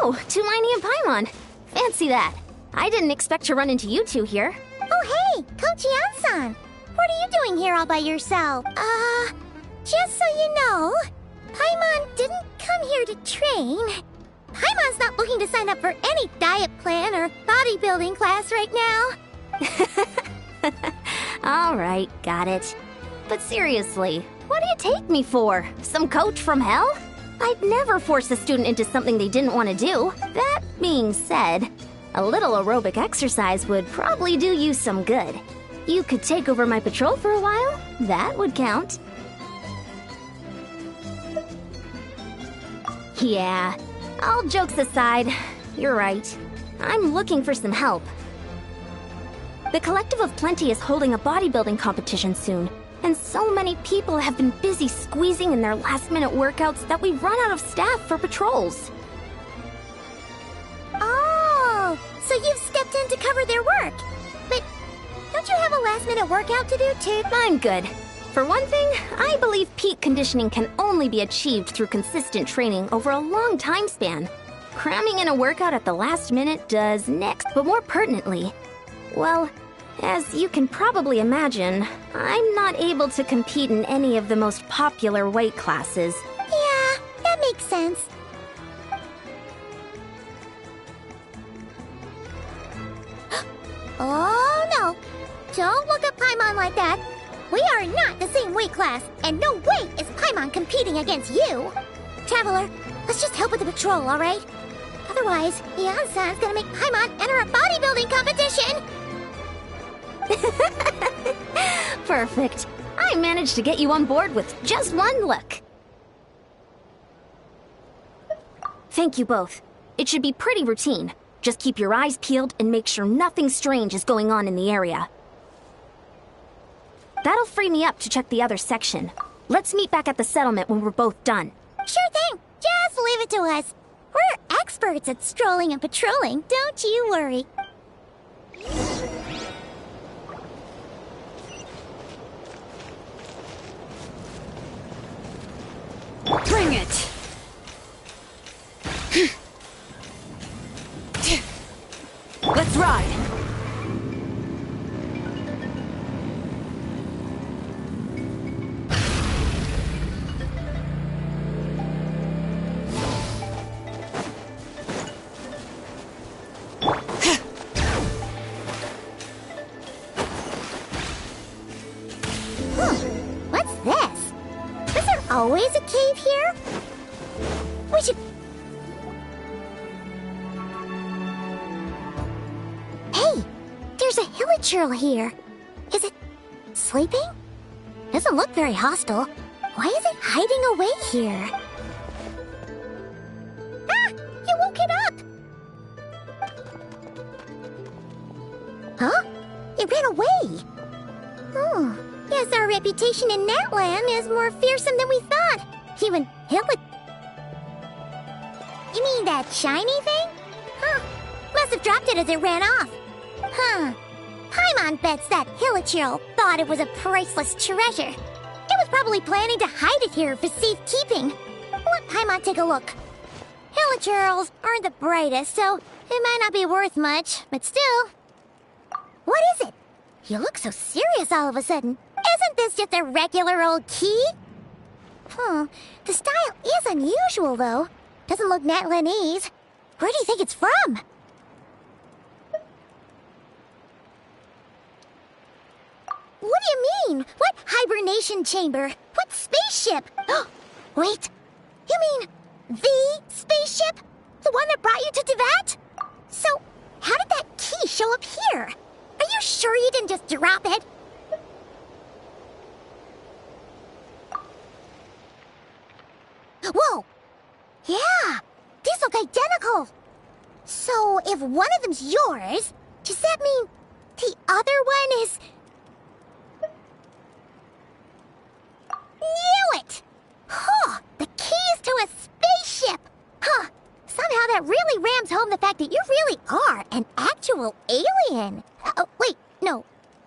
Oh, Tumini and Paimon. Fancy that. I didn't expect to run into you two here. Oh hey, Coach Yan-san. What are you doing here all by yourself? Just so you know, Paimon didn't come here to train. Paimon's not looking to sign up for any diet plan or bodybuilding class right now. Alright, got it. But seriously, what do you take me for? Some coach from hell? I'd never force a student into something they didn't want to do. That being said, a little aerobic exercise would probably do you some good. You could take over my patrol for a while. That would count. Yeah, all jokes aside, you're right. I'm looking for some help. The Collective of Plenty is holding a bodybuilding competition soon, and so many people have been busy squeezing in their last-minute workouts that we run out of staff for patrols. Oh, so you've stepped in to cover their work. But don't you have a last-minute workout to do too? I'm good. For one thing, I believe peak conditioning can only be achieved through consistent training over a long time span. Cramming in a workout at the last minute does next, but more pertinently, well, as you can probably imagine, I'm not able to compete in any of the most popular weight classes. Yeah, that makes sense. Oh no! Don't look at Paimon like that. We are not the same weight class, and no way is Paimon competing against you. Traveler, let's just help with the patrol, alright? Otherwise, Yan-san's gonna make Paimon enter a bodybuilding competition! Perfect. I managed to get you on board with just one look. Thank you both. It should be pretty routine. Just keep your eyes peeled and make sure nothing strange is going on in the area. That'll free me up to check the other section. Let's meet back at the settlement when we're both done. Sure thing. Just leave it to us. We're experts at strolling and patrolling, don't you worry. Bring it! Let's ride! What's this? Is there always a cave here? We should... Hey! There's a hilichurl here. Is it sleeping? Doesn't look very hostile. Why is it hiding away here? Ah! You woke it up! Huh? It ran away! Oh, guess our reputation in Natland is more fearsome than we thought. Even You mean that shiny thing? Huh. Must have dropped it as it ran off. Huh. Paimon bets that hilichurl thought it was a priceless treasure. It was probably planning to hide it here for safekeeping. Let Paimon take a look. Hilichurls aren't the brightest, so it might not be worth much, but still. What is it? You look so serious all of a sudden. Isn't this just a regular old key? The style is unusual, though. Doesn't look Natlanese. Where do you think it's from? What do you mean? What hibernation chamber? What spaceship? Wait, you mean the spaceship? The one that brought you to Teyvat? So, how did that key show up here? Are you sure you didn't just drop it? Whoa! Yeah! These look identical! So, if one of them's yours, does that mean the other one is... Knew it! Huh! The keys to a spaceship! Huh! Somehow that really rams home the fact that you really are an actual alien! Wait, no.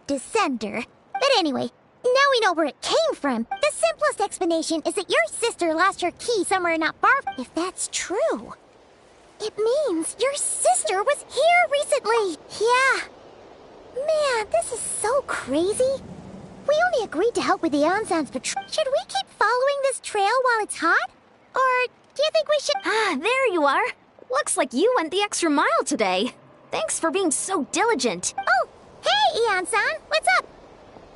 Descender. But anyway, now we know where it came from. The simplest explanation is that your sister lost her key somewhere not far. If that's true. It means your sister was here recently! Yeah. Man, this is so crazy. We only agreed to help with the Ansan's patrol. Should we keep following this trail while it's hot? Or do you think we should— Ah, there you are. Looks like you went the extra mile today. Thanks for being so diligent. Oh, hey, Ian-san, what's up?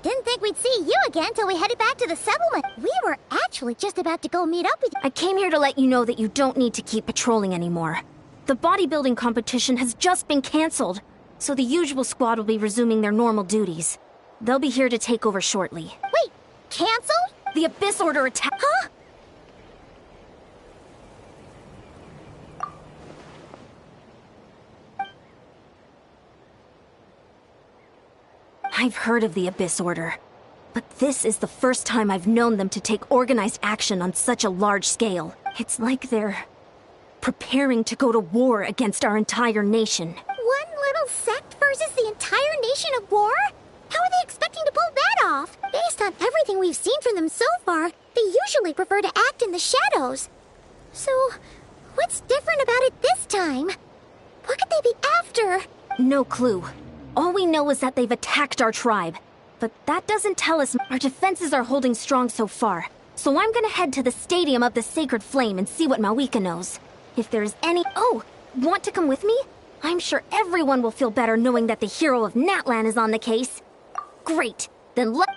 Didn't think we'd see you again till we headed back to the settlement. We were actually just about to go meet up with you. I came here to let you know that you don't need to keep patrolling anymore. The bodybuilding competition has just been canceled, so the usual squad will be resuming their normal duties. They'll be here to take over shortly. Wait, canceled? The Abyss Order attack— Huh? I've heard of the Abyss Order, but this is the first time I've known them to take organized action on such a large scale. It's like they're preparing to go to war against our entire nation. One little sect versus the entire nation of war? How are they expecting to pull that off? Based on everything we've seen from them so far, they usually prefer to act in the shadows. So, what's different about it this time? What could they be after? No clue. All we know is that they've attacked our tribe. But that doesn't tell us our defenses are holding strong so far. So I'm gonna head to the Stadium of the Sacred Flame and see what Mawika knows. If there's any— Oh, want to come with me? I'm sure everyone will feel better knowing that the hero of Natlan is on the case. Great, then let—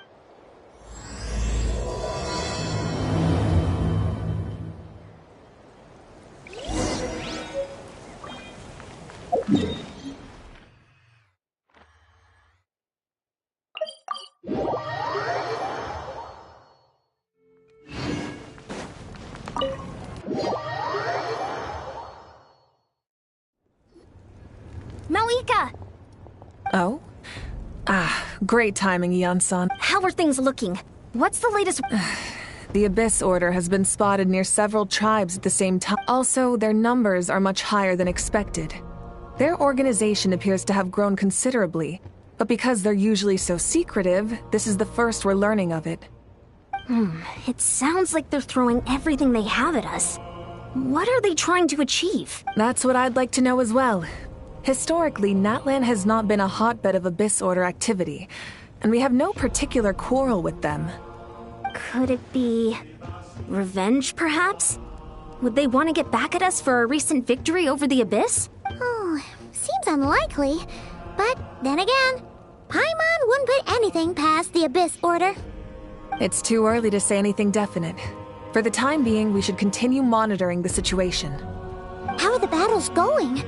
Mawika! Oh? Ah, great timing, Ian-san. How are things looking? What's the latest— The Abyss Order has been spotted near several tribes at the same time. Also, their numbers are much higher than expected. Their organization appears to have grown considerably, but because they're usually so secretive, this is the first we're learning of it. It sounds like they're throwing everything they have at us. What are they trying to achieve? That's what I'd like to know as well. Historically, Natlan has not been a hotbed of Abyss Order activity, and we have no particular quarrel with them. Could it be revenge, perhaps? Would they want to get back at us for our recent victory over the Abyss? Oh, seems unlikely. But then again, Paimon wouldn't put anything past the Abyss Order. It's too early to say anything definite. For the time being, we should continue monitoring the situation. How are the battles going?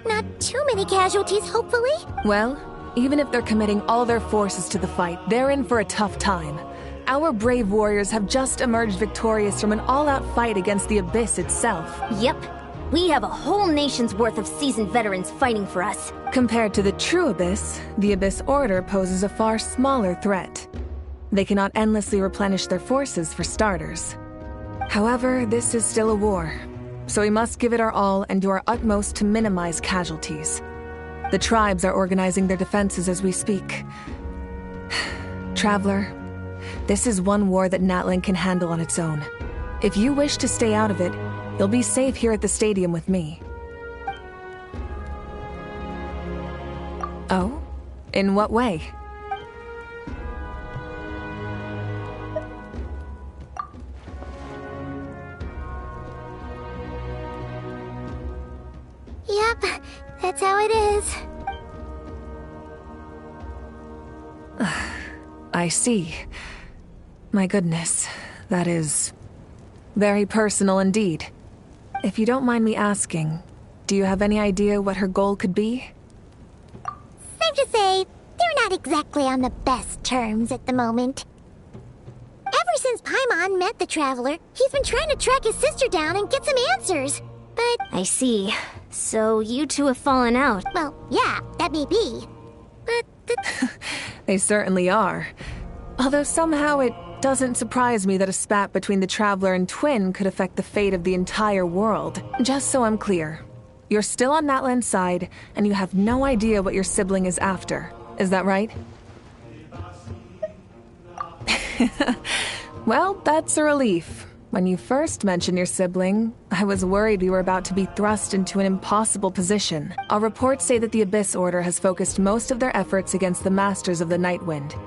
Not too many casualties, hopefully? Well, even if they're committing all their forces to the fight, they're in for a tough time. Our brave warriors have just emerged victorious from an all-out fight against the Abyss itself. Yep. We have a whole nation's worth of seasoned veterans fighting for us. Compared to the true Abyss, the Abyss Order poses a far smaller threat. They cannot endlessly replenish their forces for starters. However, this is still a war, so we must give it our all and do our utmost to minimize casualties. The tribes are organizing their defenses as we speak. Traveler, this is one war that Natlan can handle on its own. If you wish to stay out of it, you'll be safe here at the stadium with me. Oh? In what way? Yep, that's how it is. I see. My goodness, that is very personal indeed. If you don't mind me asking, do you have any idea what her goal could be? Safe to say, they're not exactly on the best terms at the moment. Ever since Paimon met the Traveler, he's been trying to track his sister down and get some answers. But, I see. So you two have fallen out. well, yeah, that may be. But They certainly are. Although somehow it doesn't surprise me that a spat between the Traveler and Twin could affect the fate of the entire world. Just so I'm clear, you're still on Natlan's side, and you have no idea what your sibling is after. Is that right? Well, that's a relief. When you first mentioned your sibling, I was worried we were about to be thrust into an impossible position. Our reports say that the Abyss Order has focused most of their efforts against the Masters of the Nightwind.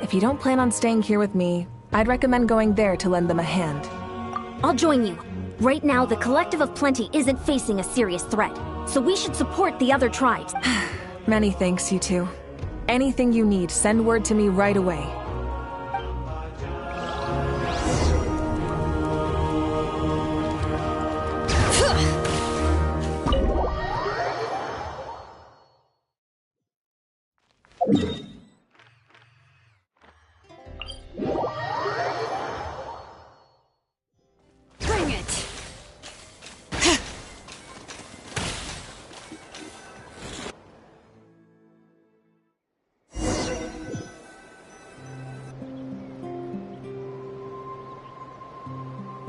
If you don't plan on staying here with me, I'd recommend going there to lend them a hand. I'll join you. Right now, the Collective of Plenty isn't facing a serious threat, so we should support the other tribes. Many thanks, you two. Anything you need, send word to me right away. Bring it!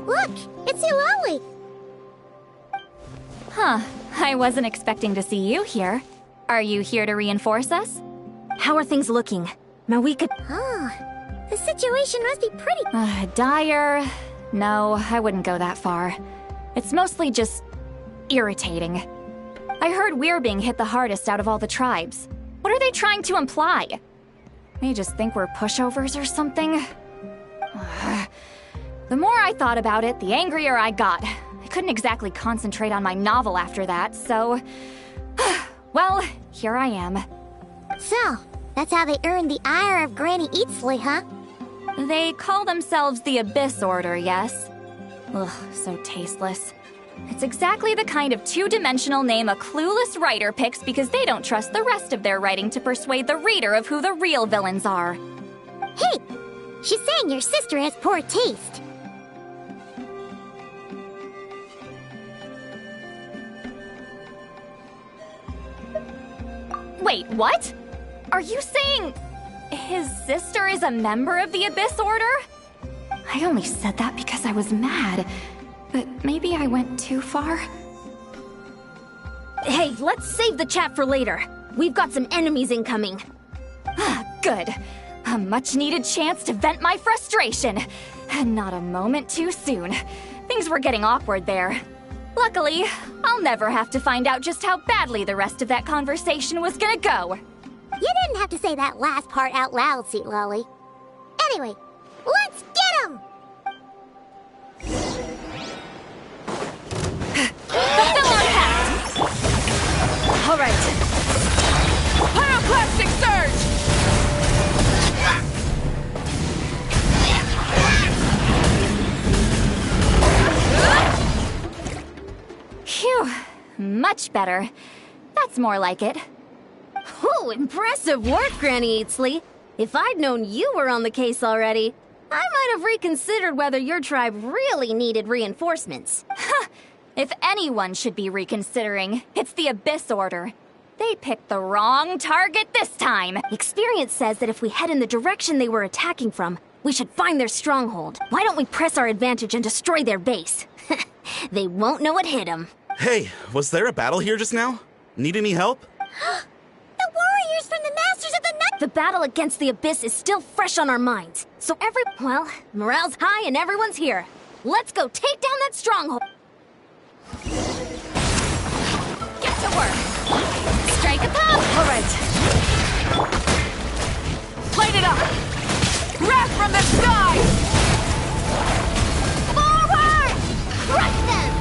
Look, it's Eulalie! Huh. I wasn't expecting to see you here. Are you here to reinforce us? How are things looking? Now we could... Oh, the situation must be pretty... Dire? No, I wouldn't go that far. It's mostly just... irritating. I heard we're being hit the hardest out of all the tribes. What are they trying to imply? They just think we're pushovers or something? The more I thought about it, the angrier I got. I couldn't exactly concentrate on my novel after that, so... well, here I am. So, that's how they earned the ire of Granny Eatsley, huh? They call themselves the Abyss Order, yes? Ugh, so tasteless. It's exactly the kind of two-dimensional name a clueless writer picks because they don't trust the rest of their writing to persuade the reader of who the real villains are. Hey! She's saying your sister has poor taste. Wait, what? Are you saying his sister is a member of the Abyss Order? I only said that because I was mad, but maybe I went too far. Hey, let's save the chat for later. We've got some enemies incoming. Good. A much-needed chance to vent my frustration. Not a moment too soon. Things were getting awkward there. Luckily, I'll never have to find out just how badly the rest of that conversation was gonna go. You didn't have to say that last part out loud, Seat Lolly. Anyway, let's get him! Fulfill our pact! All right. Pyroclastic surge! Phew, much better. That's more like it. Oh, impressive work, Granny Eatsley. If I'd known you were on the case already, I might have reconsidered whether your tribe really needed reinforcements. If anyone should be reconsidering, it's the Abyss Order. They picked the wrong target this time. Experience says that if we head in the direction they were attacking from, we should find their stronghold. Why don't we press our advantage and destroy their base? They won't know what hit them. Hey, was there a battle here just now? Need any help? The warriors from the Masters of the Night! The battle against the Abyss is still fresh on our minds. So well, morale's high and everyone's here. Let's go take down that stronghold. Get to work. Strike a pop. All right. Light it up! Wrath from the sky! Forward! Crush them!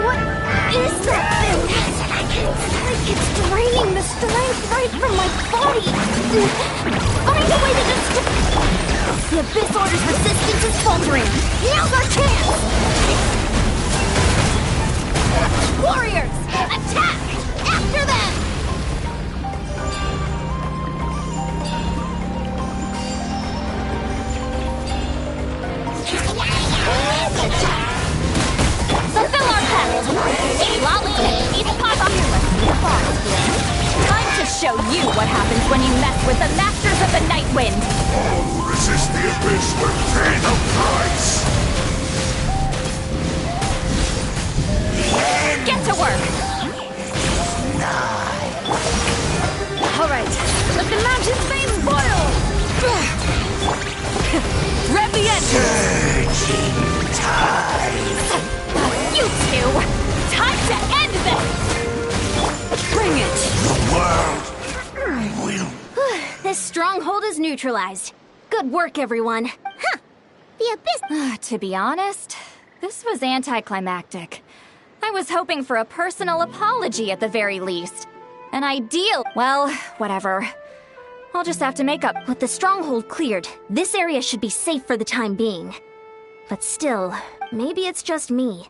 What is that thing? It's draining the strength right from my body. Find a way to The Abyss Order's resistance is faltering. Now's our chance! Warriors, attack! After them! Fulfill our pact! Lolly and Eat Pop up your list. Time to show you what happens when you mess with the Masters of the Nightwind! Resist the abyss with paying a price! his veins boil! Rev the engine! Surging tide. You two! Time to end this! Bring it! The world will. This stronghold is neutralized. Good work, everyone. Huh. The abyss. To be honest, this was anticlimactic. I was hoping for a personal apology at the very least. An ideal. Well, whatever. I'll just have to make up. With the stronghold cleared, this area should be safe for the time being. But still, maybe it's just me.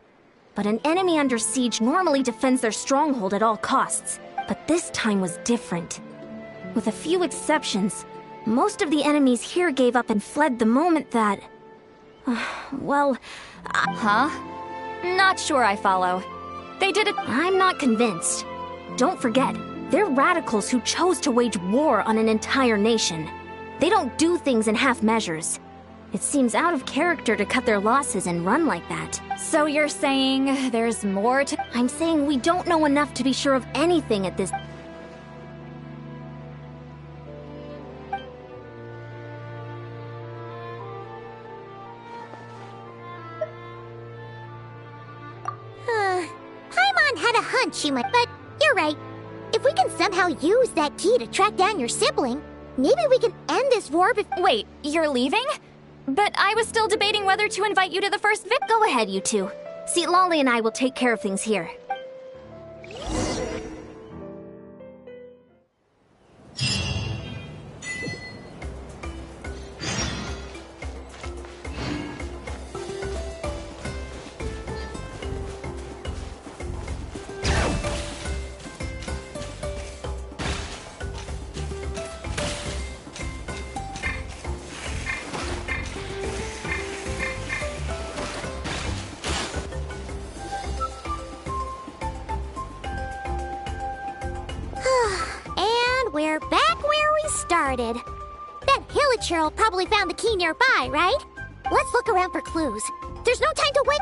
But an enemy under siege normally defends their stronghold at all costs. But this time was different. With a few exceptions, most of the enemies here gave up and fled the moment that... well... Huh? Not sure I follow. They did it. I'm not convinced. Don't forget, they're radicals who chose to wage war on an entire nation. They don't do things in half measures. It seems out of character to cut their losses and run like that. So you're saying there's more to... I'm saying we don't know enough to be sure of anything at this... Paimon had a hunch you might, but you're right. If we can somehow use that key to track down your sibling, maybe we can end this war before... Wait, you're leaving? But I was still debating whether to invite you to the first Go ahead, you two. See, Lolly and I will take care of things here. And we're back where we started. That Hilichurl probably found the key nearby, right? Let's look around for clues. There's no time to wait.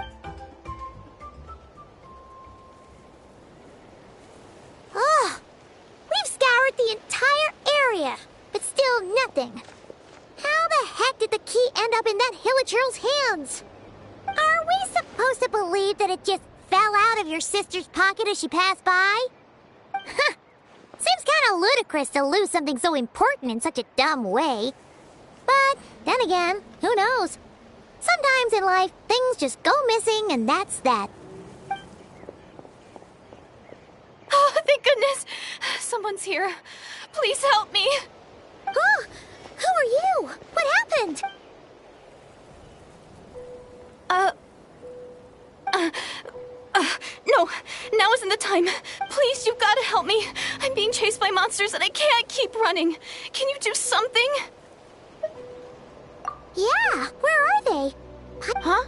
Oh, we've scoured the entire area, but still nothing. How the heck did the key end up in that Hilichurl's hands? Are we supposed to believe that it just fell out of your sister's pocket as she passed by? Huh. Seems kind of ludicrous to lose something so important in such a dumb way. But then again, who knows? Sometimes in life, things just go missing and that's that. Oh, thank goodness! Someone's here. Please help me. Oh, who are you? What happened? No, now isn't the time. Please, you've got to help me. I'm being chased by monsters and I can't keep running. Can you do something? Yeah, where are they? Huh?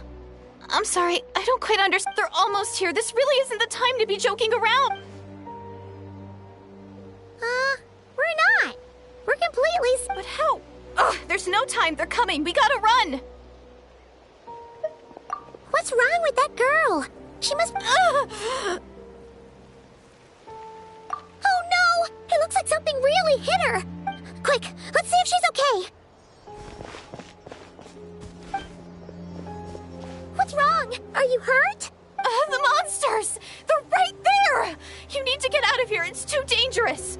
I'm sorry, I don't quite understand. They're almost here. This really isn't the time to be joking around. We're not. We're completely... But how? Ugh, there's no time. They're coming. We gotta run. What's wrong with that girl? She must... Oh no! It looks like something really hit her! Quick, let's see if she's okay! What's wrong? Are you hurt? The monsters! They're right there! You need to get out of here. It's too dangerous.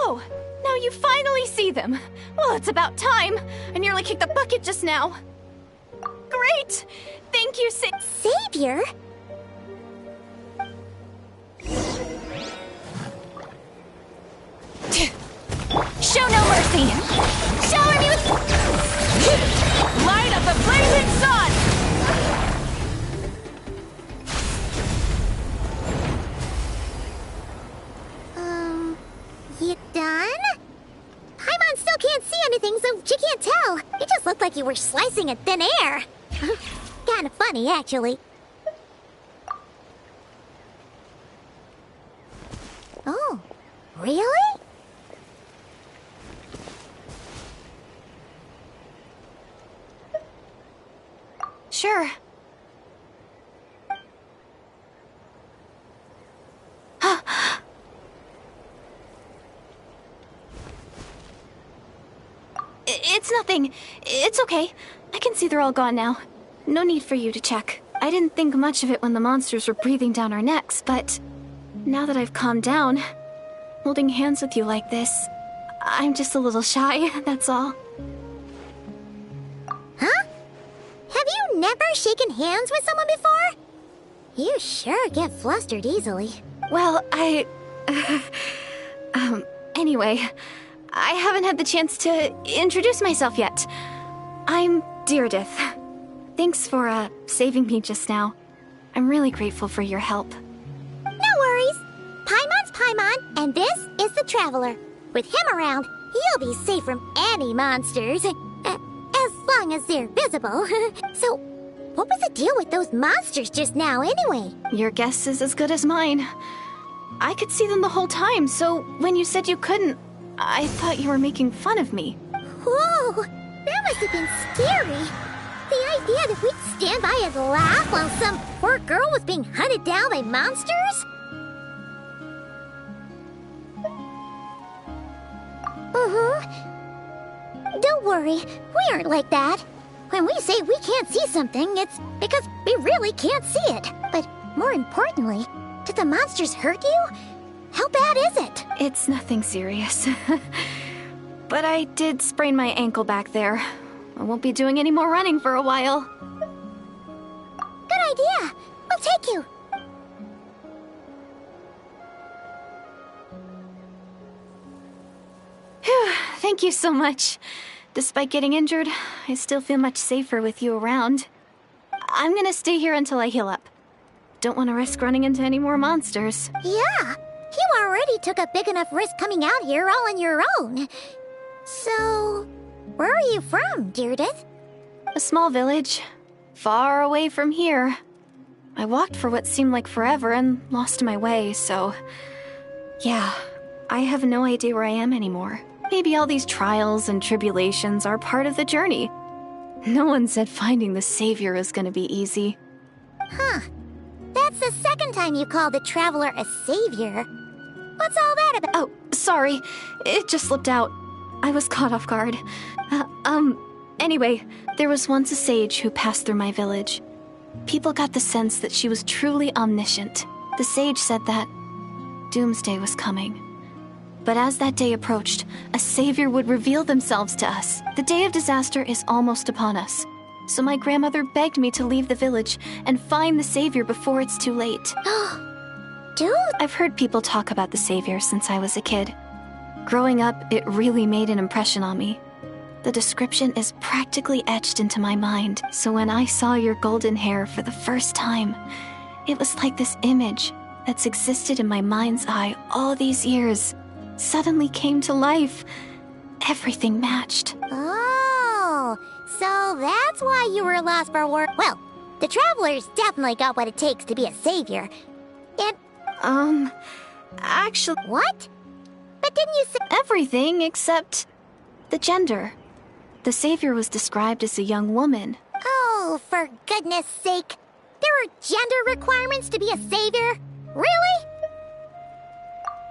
Oh, now you finally see them. Well, it's about time. I nearly kicked the bucket just now. Great! Thank you, Savior? Show no mercy! Shower me with... Light up the blazing sun! You done? Paimon still can't see anything, so she can't tell. It just looked like you were slicing a thin air. Kinda funny, actually. Oh, really? It's nothing. It's okay. I can see they're all gone now. No need for you to check. I didn't think much of it when the monsters were breathing down our necks, but now that I've calmed down, holding hands with you like this, I'm just a little shy, that's all. Huh? Have you never shaken hands with someone before? You sure get flustered easily. Well, anyway, I haven't had the chance to introduce myself yet. I'm Deirdith. Thanks for, saving me just now. I'm really grateful for your help. No worries. Paimon's Paimon, and this is the Traveler. With him around, you'll be safe from any monsters. As long as they're visible. So, what was the deal with those monsters just now, anyway? Your guess is as good as mine. I could see them the whole time, so when you said you couldn't, I thought you were making fun of me. Whoa! That must have been scary. The idea that we'd stand by and laugh while some poor girl was being hunted down by monsters? Don't worry, we aren't like that. When we say we can't see something, it's because we really can't see it. But more importantly, did the monsters hurt you? How bad is it? It's nothing serious. But I did sprain my ankle back there. I won't be doing any more running for a while. Good idea. We'll take you. Phew, thank you so much. Despite getting injured, I still feel much safer with you around. I'm gonna stay here until I heal up. Don't want to risk running into any more monsters. Yeah, you already took a big enough risk coming out here all on your own. So, where are you from, Deirdith? A small village, far away from here. I walked for what seemed like forever and lost my way, so... yeah, I have no idea where I am anymore. Maybe all these trials and tribulations are part of the journey. No one said finding the Savior is gonna be easy. Huh. That's the second time you called the Traveler a savior. What's all that about? Oh, sorry. It just slipped out. I was caught off guard. Anyway, there was once a sage who passed through my village. People got the sense that she was truly omniscient. The sage said that doomsday was coming. But as that day approached, a savior would reveal themselves to us. The day of disaster is almost upon us. So my grandmother begged me to leave the village and find the savior before it's too late. Dude? I've heard people talk about the savior since I was a kid. Growing up, it really made an impression on me. The description is practically etched into my mind, so when I saw your golden hair for the first time, it was like this image that's existed in my mind's eye all these years suddenly came to life. Everything matched. Oh, so that's why you were lost for work. Well, the Traveler's definitely got what it takes to be a savior. And... actually... What? But didn't you say... Everything except the gender. The savior was described as a young woman. Oh, for goodness sake. There are gender requirements to be a savior? Really?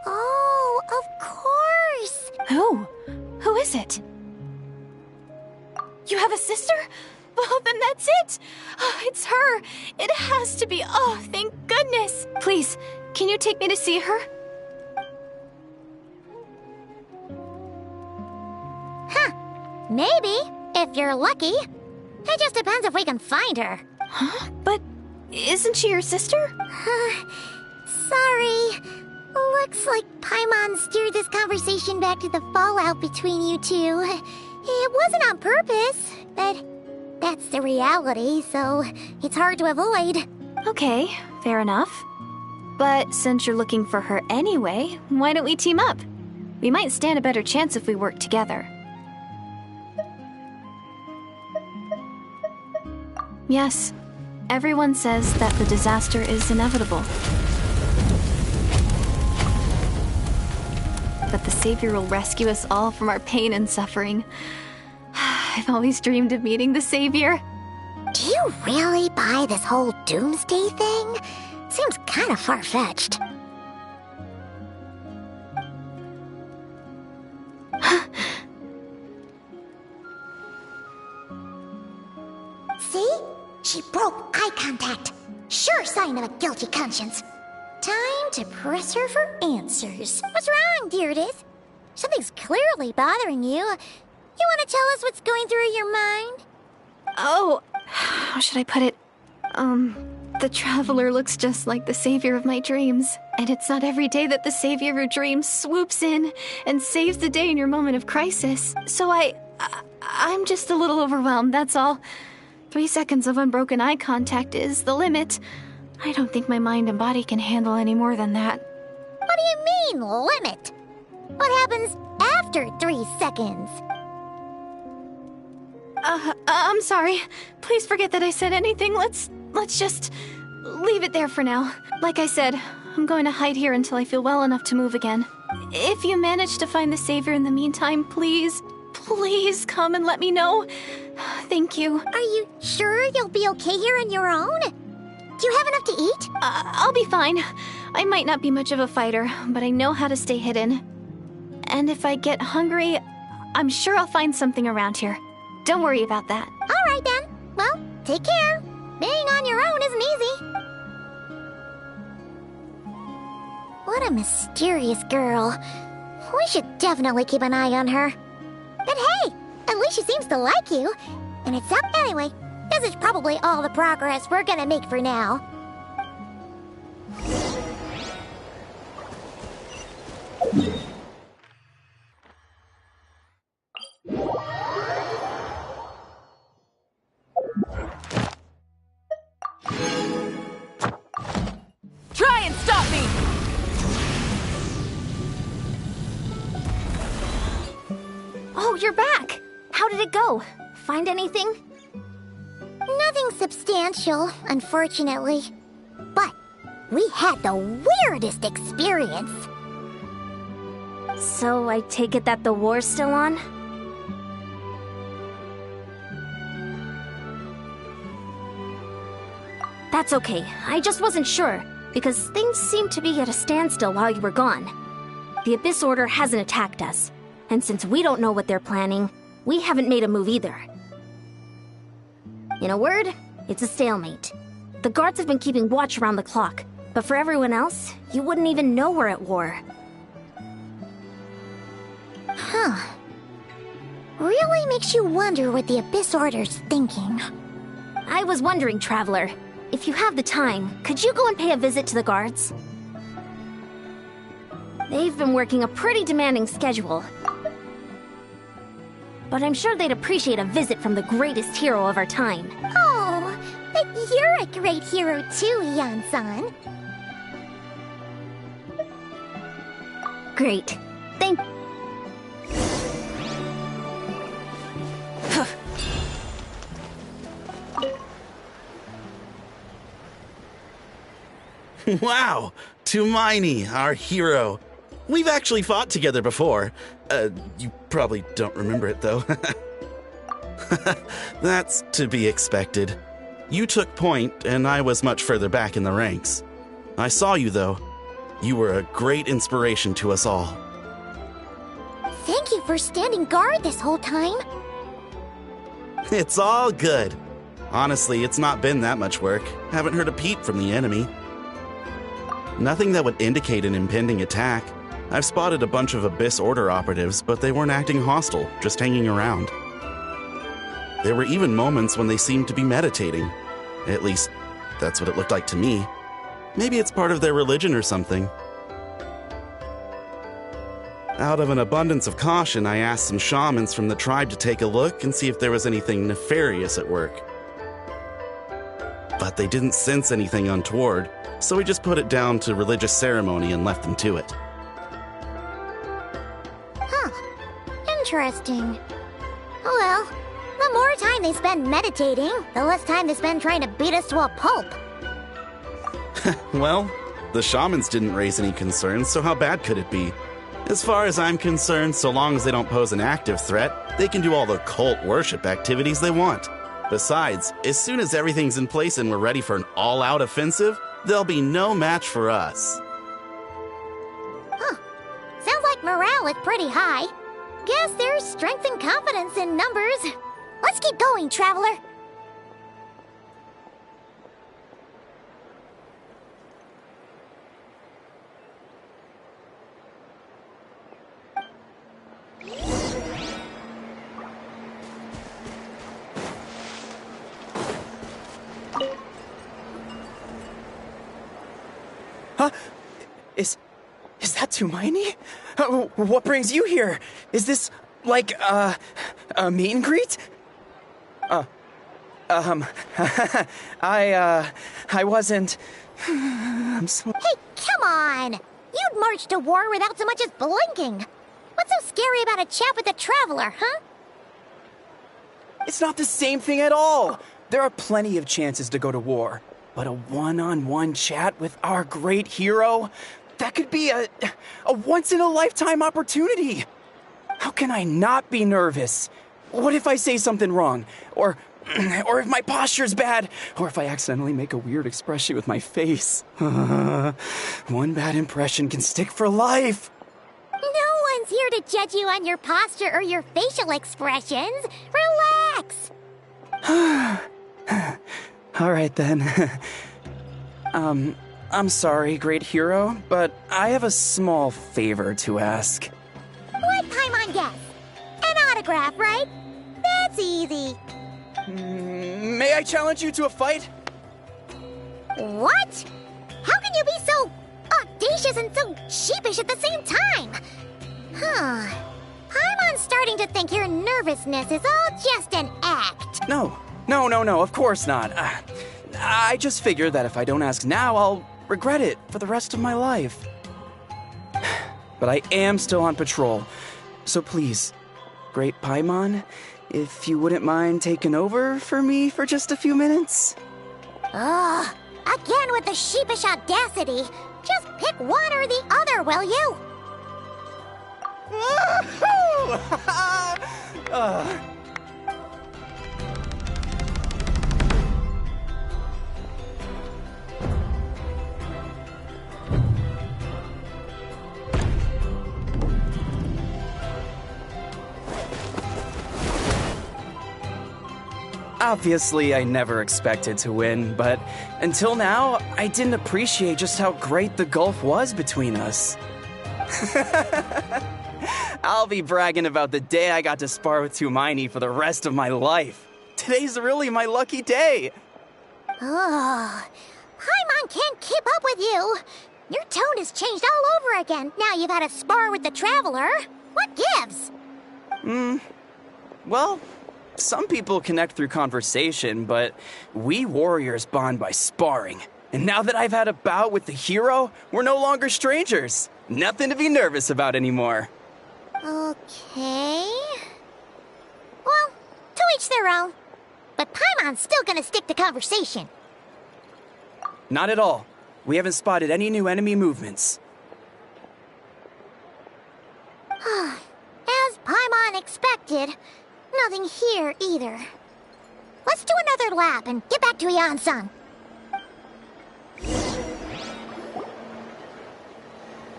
Oh, of course. Who? Who is it? You have a sister? Well, then that's it. Oh, it's her. It has to be. Oh, thank goodness. Please, can you take me to see her? Maybe, if you're lucky. It just depends if we can find her. Huh? But isn't she your sister? Sorry. Looks like Paimon steered this conversation back to the fallout between you two. It wasn't on purpose, but that's the reality, so it's hard to avoid. Okay, fair enough. But since you're looking for her anyway, why don't we team up? We might stand a better chance if we work together. Yes, everyone says that the disaster is inevitable. But the Savior will rescue us all from our pain and suffering. I've always dreamed of meeting the Savior. Do you really buy this whole doomsday thing? Seems kind of far-fetched. She broke eye contact. Sure sign of a guilty conscience. Time to press her for answers. What's wrong, Deirdith? Something's clearly bothering you. You want to tell us what's going through your mind? Oh, how should I put it? The Traveler looks just like the savior of my dreams. And it's not every day that the savior of your dreams swoops in and saves the day in your moment of crisis. So I'm just a little overwhelmed, that's all. 3 seconds of unbroken eye contact is the limit. I don't think my mind and body can handle any more than that. What do you mean, limit? What happens after 3 seconds? I'm sorry. Please forget that I said anything. Let's just leave it there for now. Like I said, I'm going to hide here until I feel well enough to move again. If you manage to find the Savior in the meantime, please come and let me know. Thank you. Are you sure you'll be okay here on your own? Do you have enough to eat? I'll be fine. I might not be much of a fighter, but I know how to stay hidden. And if I get hungry, I'm sure I'll find something around here. Don't worry about that. All right then. Well, take care. Being on your own isn't easy. What a mysterious girl. We should definitely keep an eye on her. But hey, at least she seems to like you. And it's up anyway. This is probably all the progress we're gonna make for now. Try and stop me! Oh, you're back! How did it go? Find anything? Nothing substantial, unfortunately. But we had the weirdest experience. So I take it that the war's still on? That's okay. I just wasn't sure, because things seemed to be at a standstill while you were gone. The Abyss Order hasn't attacked us, and since we don't know what they're planning, we haven't made a move either. In a word, it's a stalemate. The guards have been keeping watch around the clock, but for everyone else, you wouldn't even know we're at war. Huh. Really makes you wonder what the Abyss Order's thinking. I was wondering, Traveler, if you have the time, could you go and pay a visit to the guards? They've been working a pretty demanding schedule. But I'm sure they'd appreciate a visit from the greatest hero of our time. Oh, but you're a great hero too, Yan-san. Great. Thank... Wow! Tumaini, our hero. We've actually fought together before. You probably don't remember it, though. That's to be expected. You took point, and I was much further back in the ranks. I saw you, though. You were a great inspiration to us all. Thank you for standing guard this whole time. It's all good. Honestly, it's not been that much work. Haven't heard a peep from the enemy. Nothing that would indicate an impending attack. I've spotted a bunch of Abyss Order operatives, but they weren't acting hostile, just hanging around. There were even moments when they seemed to be meditating. At least, that's what it looked like to me. Maybe it's part of their religion or something. Out of an abundance of caution, I asked some shamans from the tribe to take a look and see if there was anything nefarious at work. But they didn't sense anything untoward, so we just put it down to religious ceremony and left them to it. Interesting. Oh well, the more time they spend meditating, the less time they spend trying to beat us to a pulp. Well, the shamans didn't raise any concerns, so how bad could it be? As far as I'm concerned, so long as they don't pose an active threat, they can do all the cult worship activities they want. Besides, as soon as everything's in place and we're ready for an all-out offensive, there'll be no match for us. Huh. Sounds like morale is pretty high. Guess there's strength and confidence in numbers. Let's keep going, Traveler. that Tumaini? What brings you here? Is this, like, a meet and greet? I wasn't... I'm so... Hey, come on! You'd march to war without so much as blinking. What's so scary about a chat with a traveler, huh? It's not the same thing at all. There are plenty of chances to go to war. But a one-on-one chat with our great hero? That could be a once-in-a-lifetime opportunity. How can I not be nervous? What if I say something wrong? Or if my posture's bad? Or if I accidentally make a weird expression with my face? One bad impression can stick for life. No one's here to judge you on your posture or your facial expressions. Relax. All right, then. I'm sorry, great hero, but I have a small favor to ask. What Paimon guess? An autograph, right? That's easy. May I challenge you to a fight? What? How can you be so audacious and so sheepish at the same time? Paimon's starting to think your nervousness is all just an act. No, of course not. I just figured that if I don't ask now, I'll regret it for the rest of my life. But I am still on patrol, so please, great Paimon, if you wouldn't mind taking over for me for just a few minutes? Again with the sheepish audacity. Just pick one or the other, will you? Obviously, I never expected to win, but until now, I didn't appreciate just how great the gulf was between us. I'll be bragging about the day I got to spar with Tumaini for the rest of my life. Today's really my lucky day. Paimon can't keep up with you. Your tone has changed all over again. Now you've had a spar with the Traveler. What gives? Well, some people connect through conversation, but we warriors bond by sparring. And now that I've had a bout with the hero, we're no longer strangers. Nothing to be nervous about anymore. Okay. Well, to each their own. But Paimon's still gonna stick to conversation. Not at all. We haven't spotted any new enemy movements. As Paimon expected, nothing here either. Let's do another lap and get back to Yan-san.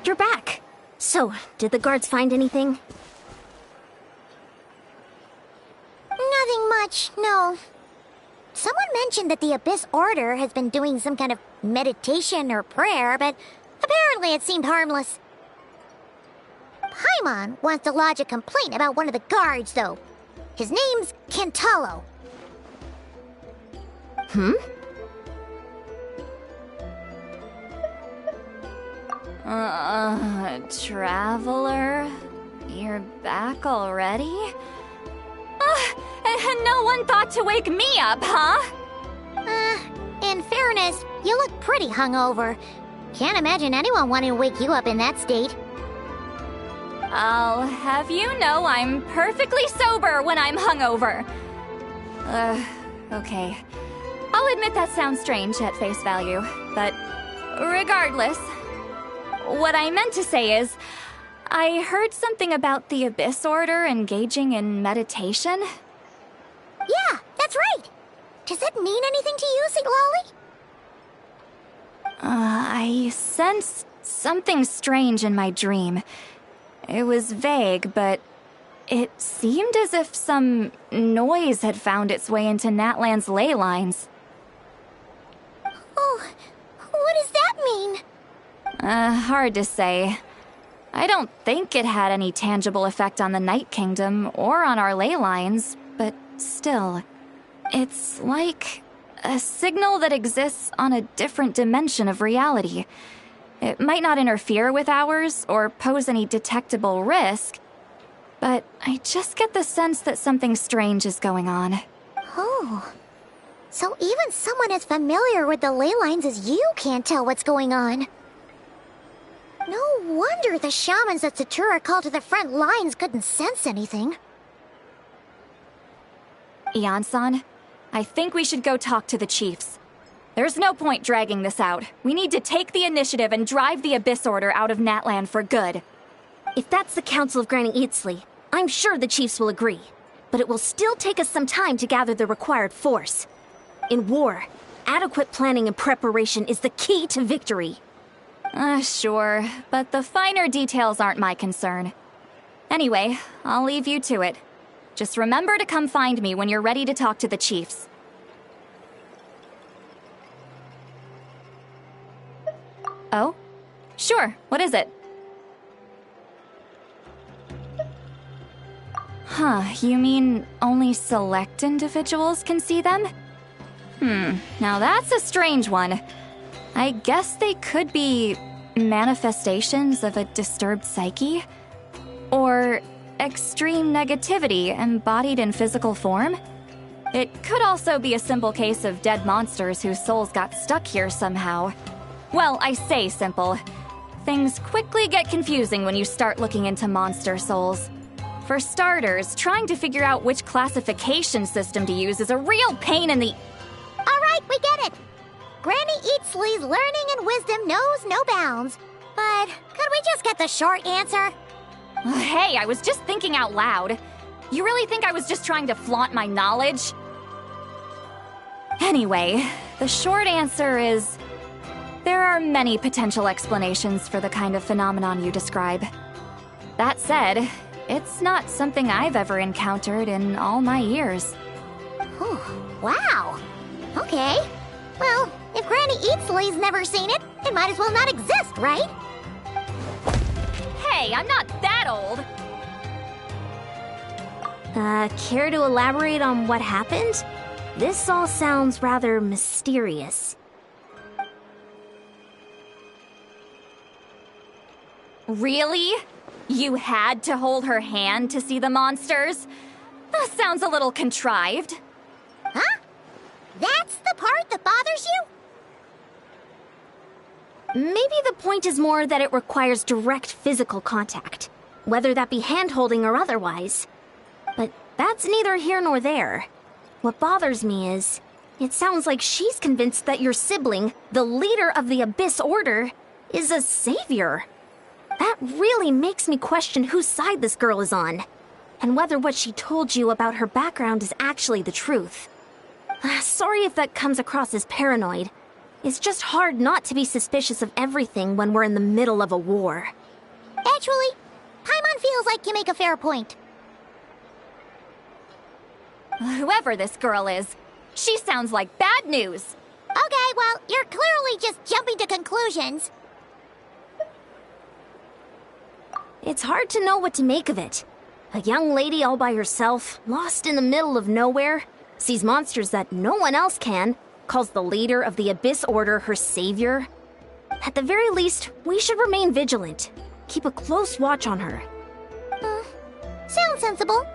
You're back. So, did the guards find anything? Nothing much, no. Someone mentioned that the Abyss Order has been doing some kind of meditation or prayer, but apparently it seemed harmless. Paimon wants to lodge a complaint about one of the guards, though. His name's Kentalo. Traveler? You're back already? And no one thought to wake me up, huh? In fairness, you look pretty hungover. Can't imagine anyone wanting to wake you up in that state. I'll have you know I'm perfectly sober when I'm hungover. Okay. I'll admit that sounds strange at face value, but regardless, what I meant to say is, I heard something about the Abyss Order engaging in meditation. Yeah, that's right. Does that mean anything to you, Siglali? I sensed something strange in my dream. It was vague, but it seemed as if some noise had found its way into Natlan's ley lines. Oh, what does that mean? Hard to say. I don't think it had any tangible effect on the Night Kingdom or on our ley lines, but still, it's like a signal that exists on a different dimension of reality. It might not interfere with ours or pose any detectable risk, but I just get the sense that something strange is going on. Oh. So even someone as familiar with the ley lines as you can't tell what's going on. No wonder the shamans that Satura called to the front lines couldn't sense anything. Ian-san, I think we should go talk to the chiefs. There's no point dragging this out. We need to take the initiative and drive the Abyss Order out of Natlan for good. If that's the Council of Granny Eatsley, I'm sure the chiefs will agree. But it will still take us some time to gather the required force. In war, adequate planning and preparation is the key to victory. Sure, but the finer details aren't my concern. Anyway, I'll leave you to it. Just remember to come find me when you're ready to talk to the chiefs. Oh? Sure, what is it? Huh, you mean only select individuals can see them? Now that's a strange one. I guess they could be manifestations of a disturbed psyche? Or extreme negativity embodied in physical form? It could also be a simple case of dead monsters whose souls got stuck here somehow. Well, I say simple. Things quickly get confusing when you start looking into monster souls. For starters, trying to figure out which classification system to use is a real pain in the... Alright, we get it! Granny Eatsley's learning and wisdom knows no bounds. But could we just get the short answer? Hey, I was just thinking out loud. You really think I was just trying to flaunt my knowledge? Anyway, the short answer is... there are many potential explanations for the kind of phenomenon you describe. That said, it's not something I've ever encountered in all my years. Whew, wow. Okay. Well, if Granny Eatsley's never seen it, it might as well not exist, right? Hey, I'm not that old! Care to elaborate on what happened? This all sounds rather mysterious. Really? You had to hold her hand to see the monsters? That sounds a little contrived. Huh? That's the part that bothers you? Maybe the point is more that it requires direct physical contact, whether that be hand-holding or otherwise. But that's neither here nor there. What bothers me is, it sounds like she's convinced that your sibling, the leader of the Abyss Order, is a savior. That really makes me question whose side this girl is on, and whether what she told you about her background is actually the truth. Sorry if that comes across as paranoid. It's just hard not to be suspicious of everything when we're in the middle of a war. Actually, Paimon feels like you make a fair point. Whoever this girl is, she sounds like bad news. Okay, well, you're clearly just jumping to conclusions. It's hard to know what to make of it. A young lady all by herself, lost in the middle of nowhere, sees monsters that no one else can, calls the leader of the Abyss Order her savior. At the very least, we should remain vigilant. Keep a close watch on her. Sounds sensible.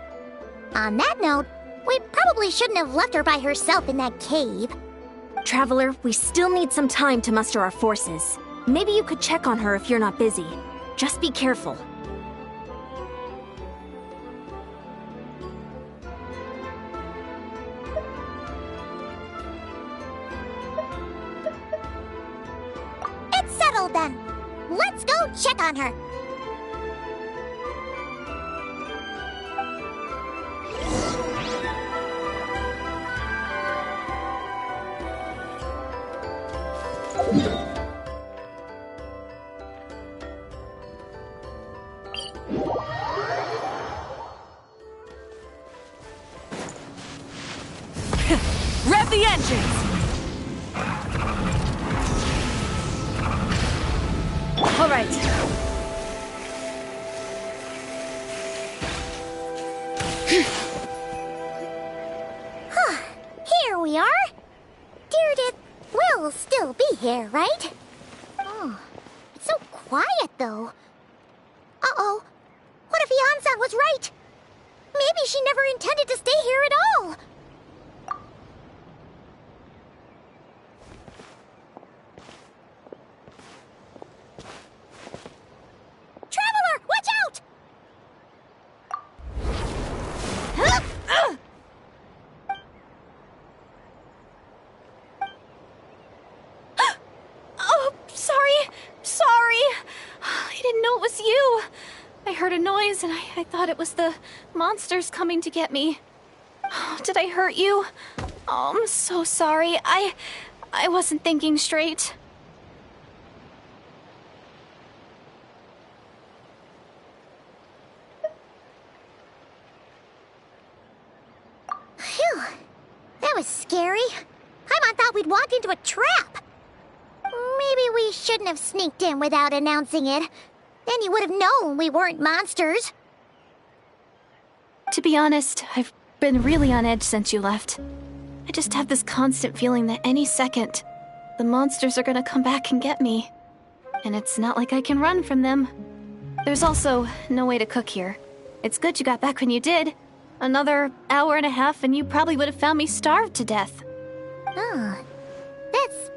On that note, we probably shouldn't have left her by herself in that cave. Traveler, we still need some time to muster our forces. Maybe you could check on her if you're not busy. Just be careful. It's settled then. Let's go check on her. Rev the engines! All right. Here we are. Deardith will still be here, right? Oh, it quiet, though. Uh-oh. What if Yan-san was right? Maybe she never intended to stay here at all. Traveler, watch out! Oh, sorry. I didn't know it was you. I heard a noise and I thought it was the monsters coming to get me. Oh, did I hurt you? Oh, I'm so sorry. I wasn't thinking straight. Phew. That was scary. Paimon thought we'd walked into a trap. Maybe we shouldn't have sneaked in without announcing it. Then you would have known we weren't monsters. To be honest, I've been really on edge since you left. I just have this constant feeling that any second, the monsters are gonna come back and get me. And it's not like I can run from them. There's also no way to cook here. It's good you got back when you did. Another hour and a half and you probably would have found me starved to death. Oh, that's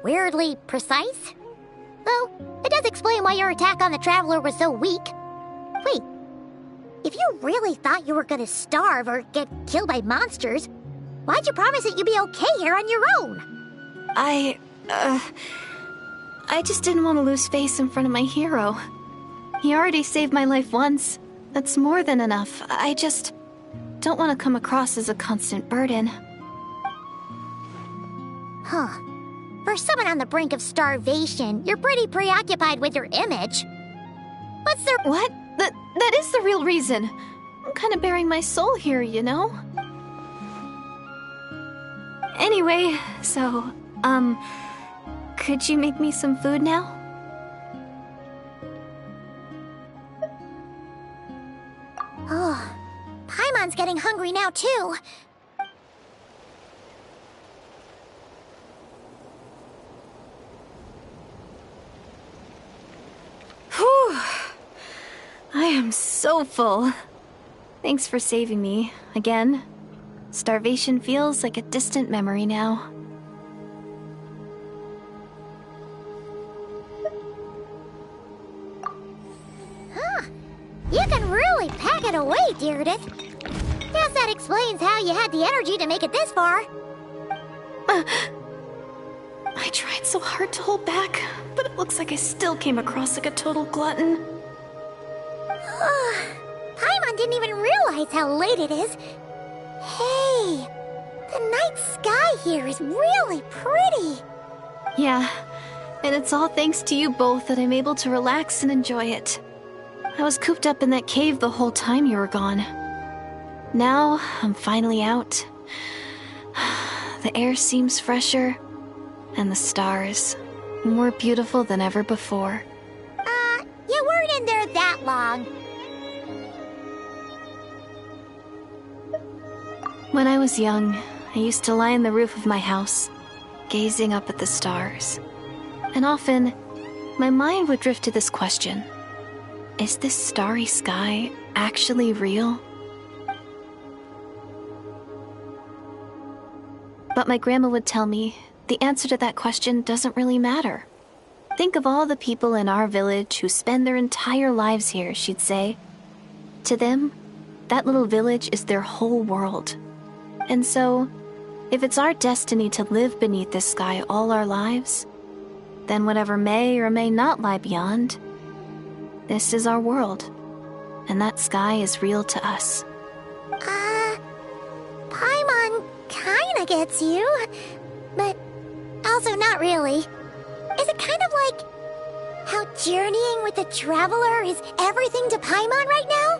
weirdly precise. Though, it does explain why your attack on the Traveler was so weak. Wait, if you really thought you were gonna starve or get killed by monsters, why'd you promise that you'd be okay here on your own? I just didn't want to lose face in front of my hero. He already saved my life once. That's more than enough. I just don't want to come across as a constant burden. Huh. For someone on the brink of starvation, you're pretty preoccupied with your image. What's there— What? That is the real reason. I'm kind of bearing my soul here, you know? Anyway, so, could you make me some food now? Oh, Paimon's getting hungry now, too. Whew. I am so full. Thanks for saving me, again. Starvation feels like a distant memory now. You can really pack it away, Deirdith. Guess that explains how you had the energy to make it this far. I tried so hard to hold back, but it looks like I still came across like a total glutton. Paimon didn't even realize how late it is. Hey, the night sky here is really pretty. Yeah, and it's all thanks to you both that I'm able to relax and enjoy it. I was cooped up in that cave the whole time you were gone. Now, I'm finally out. The air seems fresher, and the stars more beautiful than ever before. You weren't in there that long. When I was young, I used to lie on the roof of my house, gazing up at the stars. And often, my mind would drift to this question. Is this starry sky actually real? But my grandma would tell me the answer to that question doesn't really matter. Think of all the people in our village who spend their entire lives here, she'd say. To them, that little village is their whole world. And so, if it's our destiny to live beneath this sky all our lives, then whatever may or may not lie beyond, this is our world, and that sky is real to us. Paimon kinda gets you, but also not really. Is it kind of like how journeying with the Traveler is everything to Paimon right now?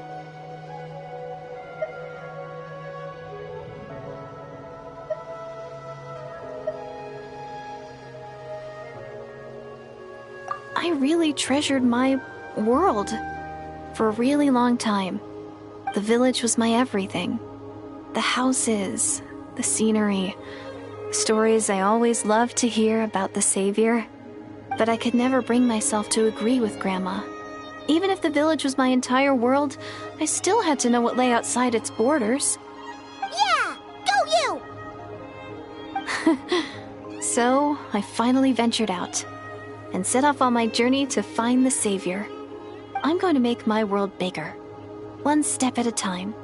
I really treasured my world. For a really long time, the village was my everything. The houses, the scenery, stories I always loved to hear about the Savior. But I could never bring myself to agree with Grandma. Even if the village was my entire world, I still had to know what lay outside its borders. Yeah! Go you! So, I finally ventured out, and set off on my journey to find the Savior. I'm going to make my world bigger, one step at a time.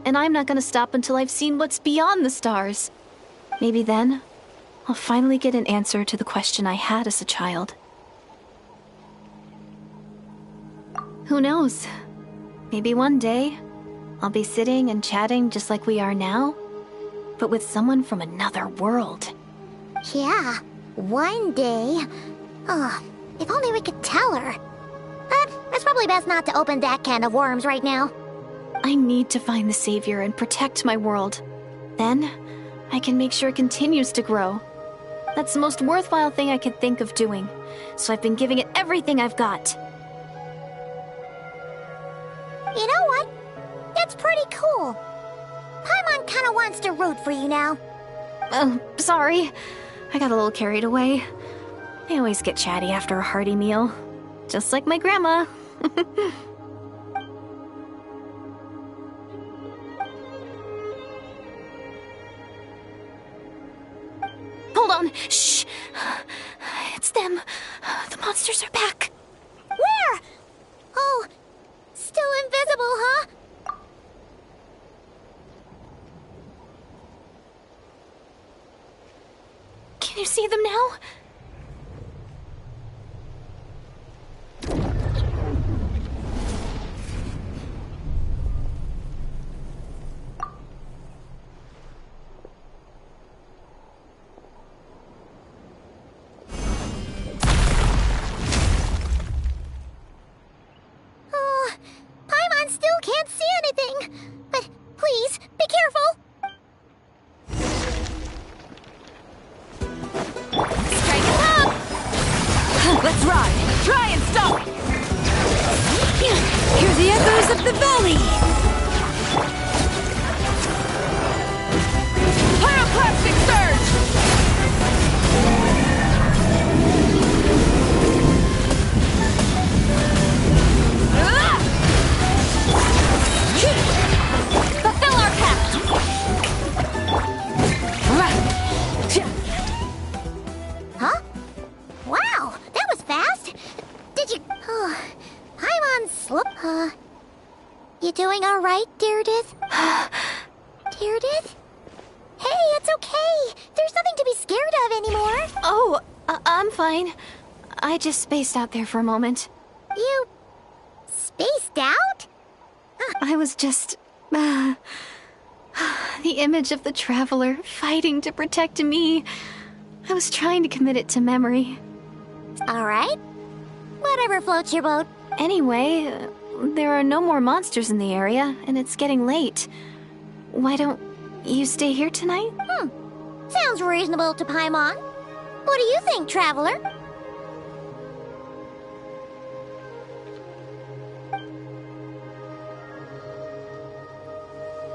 And I'm not going to stop until I've seen what's beyond the stars. Maybe then, I'll finally get an answer to the question I had as a child. Who knows? Maybe one day, I'll be sitting and chatting just like we are now, but with someone from another world. Yeah, one day. Oh, if only we could tell her. But it's probably best not to open that can of worms right now. I need to find the Savior and protect my world. Then, I can make sure it continues to grow. That's the most worthwhile thing I could think of doing, so I've been giving it everything I've got. You know what? That's pretty cool. Paimon kinda wants to root for you now. Oh, sorry. I got a little carried away. I always get chatty after a hearty meal. Just like my grandma. Hold on. Shh. It's them. The monsters are back. Where? Oh, still invisible, huh? Can you see them now? Oh, Paimon still can't see anything. But please, be careful. Strike it up! Let's ride! Try and stop! Hear the echoes of the valley! Pyroclastic surge! Fulfill our pact! Huh? Wow, that was fast. Did you... Oh, Paimon slip... You doing all right, Deirdith? Deirdith? Hey, it's okay. There's nothing to be scared of anymore. Oh, I'm fine. I just spaced out there for a moment. You... spaced out? I was just... the image of the Traveler fighting to protect me. I was trying to commit it to memory. All right. Whatever floats your boat. Anyway, there are no more monsters in the area, and it's getting late. Why don't you stay here tonight? Sounds reasonable to Paimon. What do you think, Traveler?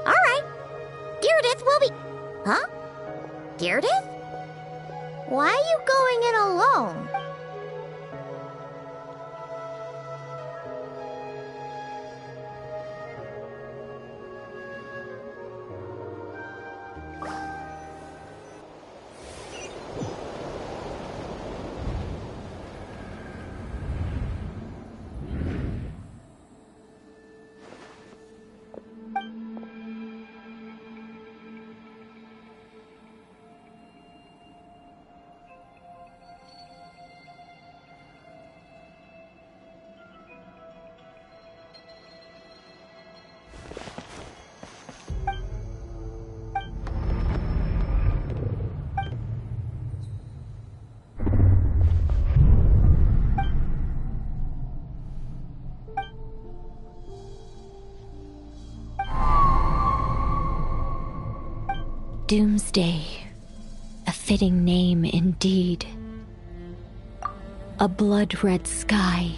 All right. Deirdith will be... Huh? Deirdith? Why are you going in alone? Doomsday, a fitting name indeed. A blood-red sky,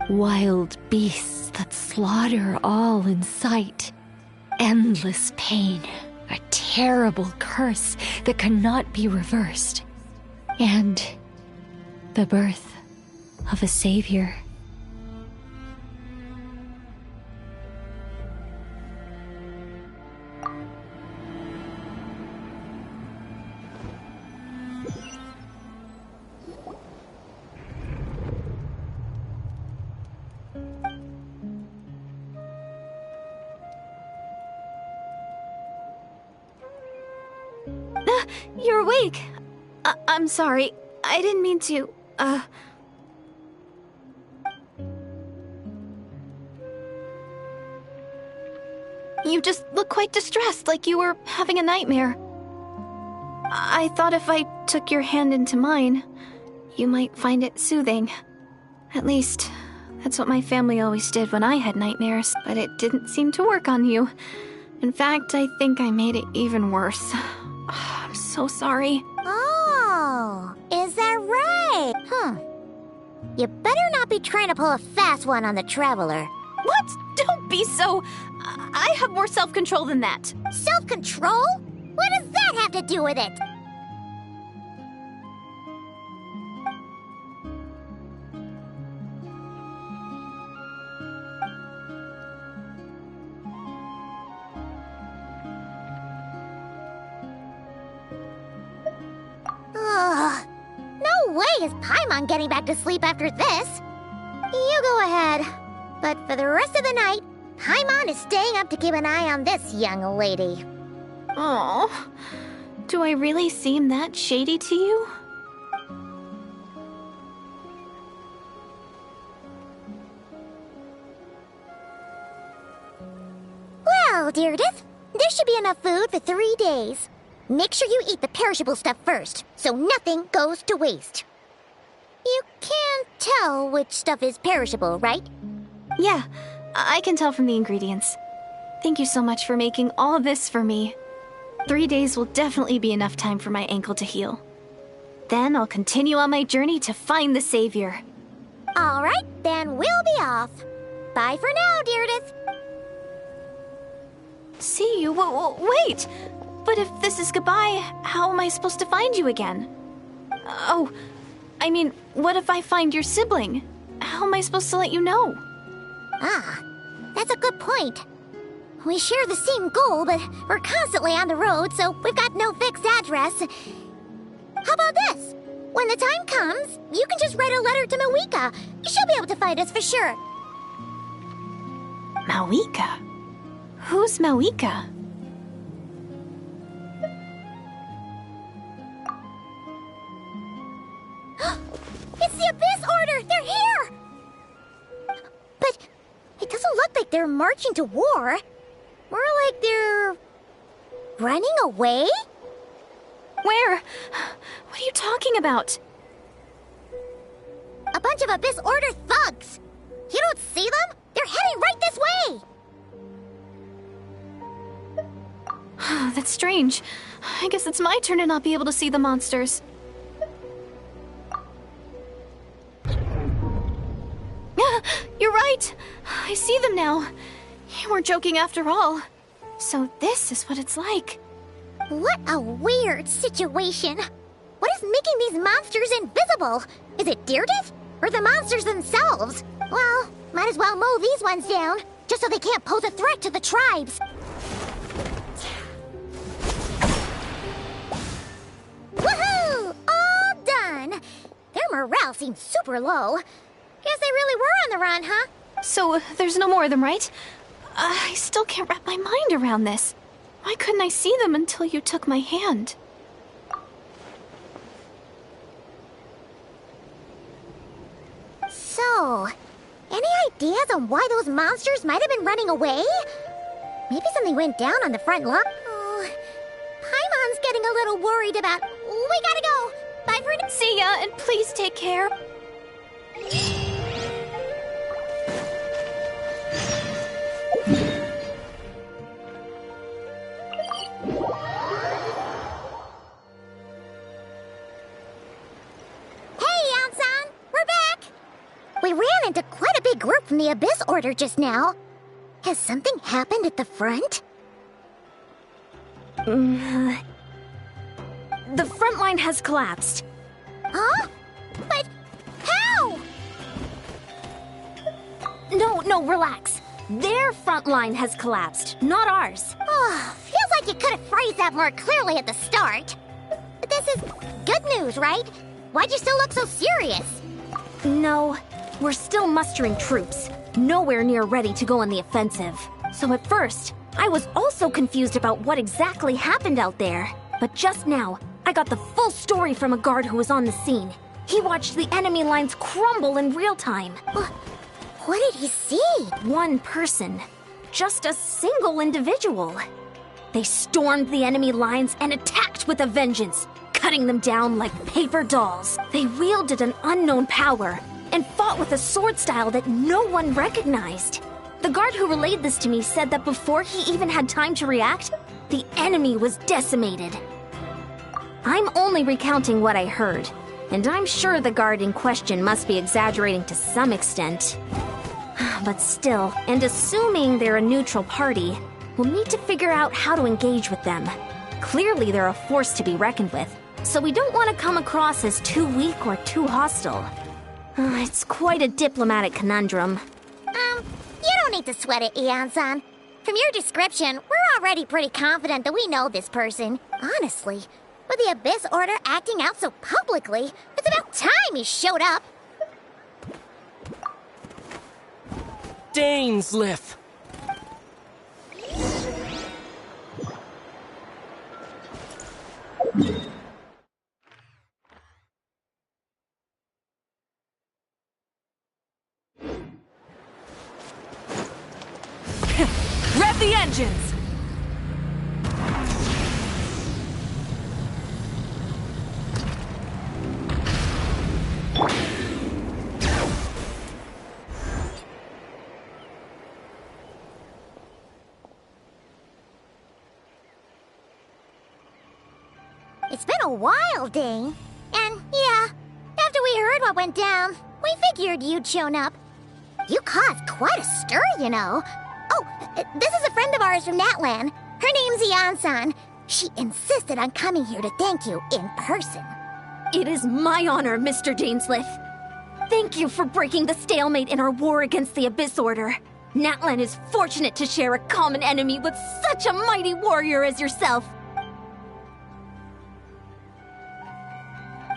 wild beasts that slaughter all in sight, endless pain, a terrible curse that cannot be reversed, and The birth of a savior. You're awake. I'm sorry. I didn't mean to, You just look quite distressed, like you were having a nightmare. I thought if I took your hand into mine, you might find it soothing. At least, that's what my family always did when I had nightmares, but it didn't seem to work on you. In fact, I think I made it even worse. I'm so sorry. Oh, is that right? You better not be trying to pull a fast one on the Traveler. What? Don't be so... I have more self-control than that. Self-control? What does that have to do with it? Ugh. No way is Paimon getting back to sleep after this. You go ahead. But for the rest of the night, Paimon is staying up to keep an eye on this young lady. Oh, do I really seem that shady to you? Well, Deirdith, there should be enough food for 3 days. Make sure you eat the perishable stuff first, so nothing goes to waste. You can't tell which stuff is perishable, right? Yeah, I can tell from the ingredients. Thank you so much for making all of this for me. 3 days will definitely be enough time for my ankle to heal. Then I'll continue on my journey to find the Savior. All right, then we'll be off. Bye for now, Deirdith. See you? Wait! But if this is goodbye, how am I supposed to find you again? Oh, I mean, what if I find your sibling? How am I supposed to let you know? Ah, that's a good point. We share the same goal, but we're constantly on the road, so we've got no fixed address. How about this? When the time comes, you can just write a letter to Mawika. She'll be able to find us for sure. Mawika? Who's Mawika? It's the Abyss Order! They're here! But it doesn't look like they're marching to war. More like they're... running away? Where? What are you talking about? A bunch of Abyss Order thugs! You don't see them? They're heading right this way! That's strange. I guess it's my turn to not be able to see the monsters. You're right! I see them now. You weren't joking after all. So this is what it's like. What a weird situation. What is making these monsters invisible? Is it Deirdith? Or the monsters themselves? Well, might as well mow these ones down, just so they can't pose a threat to the tribes. Woohoo! All done! Their morale seems super low. Guess they really were on the run, huh? So there's no more of them, right? I still can't wrap my mind around this. Why couldn't I see them until you took my hand? So, any ideas on why those monsters might have been running away? Maybe something went down on the front line. Oh, Paimon's getting a little worried about... We gotta go! Bye for now. See ya, and please take care. We ran into quite a big group from the Abyss Order just now. Has something happened at the front? The front line has collapsed. Huh? But No, relax. Their front line has collapsed, not ours. Oh, feels like you could have phrased that more clearly at the start. But this is good news, right? Why'd you still look so serious? No, we're still mustering troops. Nowhere near ready to go on the offensive. So at first, I was also confused about what exactly happened out there. But just now, I got the full story from a guard who was on the scene. He watched the enemy lines crumble in real time. What did he see? One person. Just a single individual. They stormed the enemy lines and attacked with a vengeance, cutting them down like paper dolls. They wielded an unknown power and fought with a sword style that no one recognized. The guard who relayed this to me said that before he even had time to react, the enemy was decimated. I'm only recounting what I heard, and I'm sure the guard in question must be exaggerating to some extent. But still, and assuming they're a neutral party, we'll need to figure out how to engage with them. Clearly they're a force to be reckoned with, so we don't want to come across as too weak or too hostile. It's quite a diplomatic conundrum. You don't need to sweat it, Eon-san. From your description, we're already pretty confident that we know this person. Honestly, with the Abyss Order acting out so publicly, it's about time he showed up. Dainsliff! Rev the engines! It's been a while, Dane. And yeah, after we heard what went down, we figured you'd shown up. You caused quite a stir, you know. Oh, this is a friend of ours from Natlan. Her name's Eon-san. She insisted on coming here to thank you in person. It is my honor, Mr. Dainsliff. Thank you for breaking the stalemate in our war against the Abyss Order. Natlan is fortunate to share a common enemy with such a mighty warrior as yourself.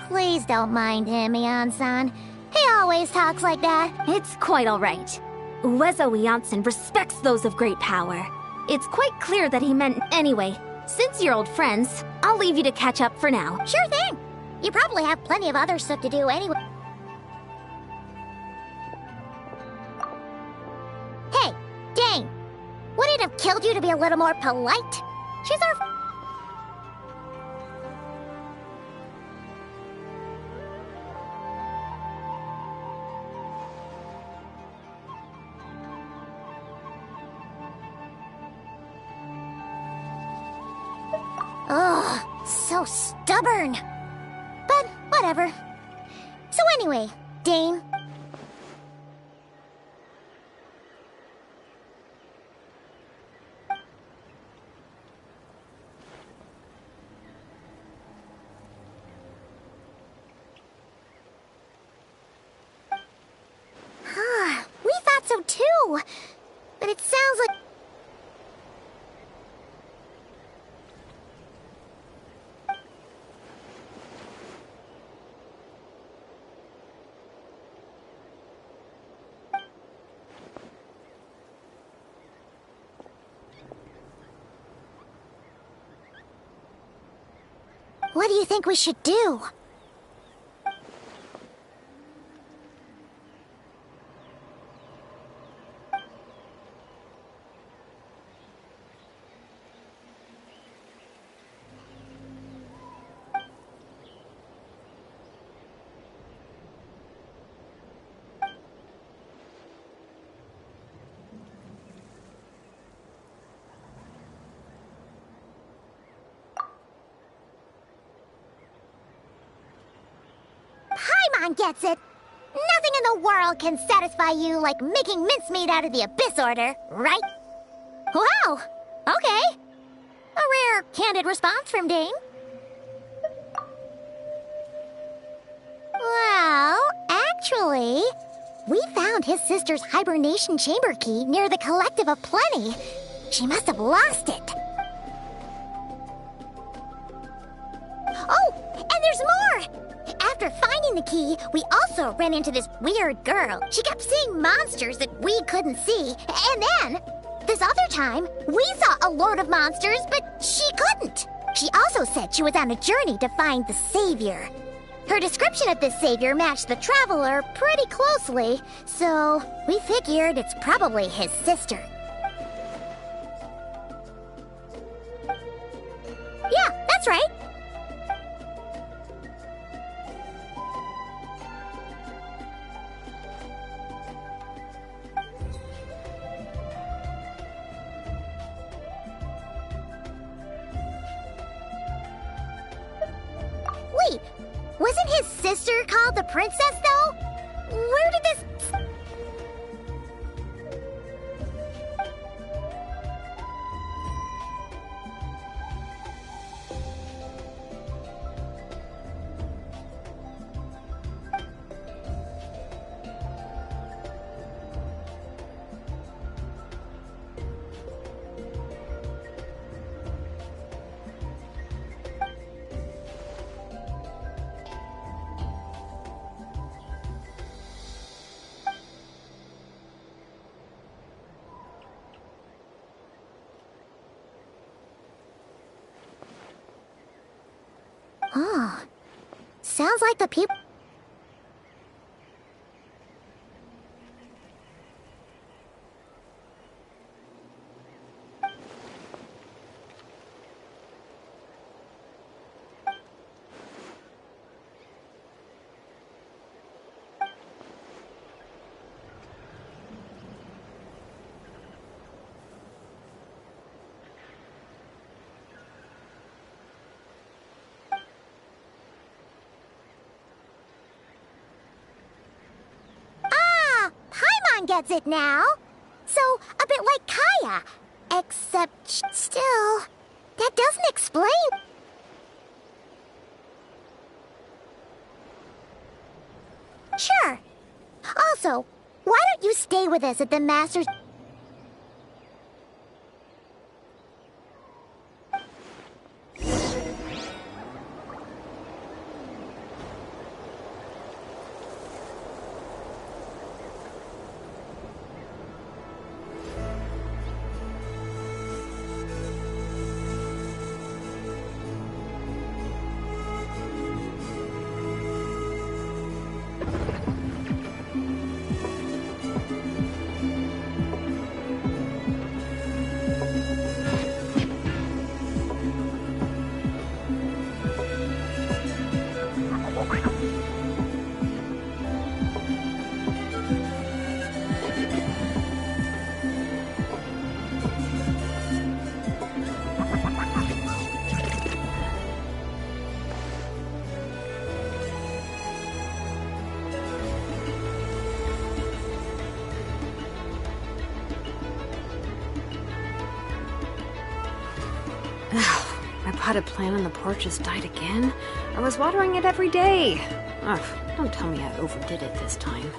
Please don't mind him, Eon-san. He always talks like that. It's quite all right. Uezo Eonson respects those of great power. It's quite clear that he meant anyway. Since you're old friends, I'll leave you to catch up for now. Sure thing. You probably have plenty of other stuff to do anyway. Hey, Dane. Would it have killed you to be a little more polite? She's our... Ugh, so stubborn. But whatever. So anyway, Dane. We thought so too. But it sounds like... What do you think we should do? Paimon gets it. Nothing in the world can satisfy you like making mincemeat out of the Abyss Order, right? Wow, okay. A rare, candid response from Dane. Well, actually, We found his sister's hibernation chamber key near the Collective of Plenty. She must have lost it. Oh, and there's more! After finding the key, we also ran into this weird girl. She kept seeing monsters that we couldn't see. And then, this other time, we saw a lord of monsters, but she couldn't. She also said she was on a journey to find the savior. Her description of this savior matched the traveler pretty closely, so we figured it's probably his sister. Yeah, that's right. Wait, wasn't his sister called the princess, though? Where did this... Oh, sounds like the people... gets it now. So, a bit like Kaya. Except, still, that doesn't explain... Sure. Also, why don't you stay with us at the Master's... My potted plant on the porch just died again. I was watering it every day. Ugh, don't tell me I overdid it this time.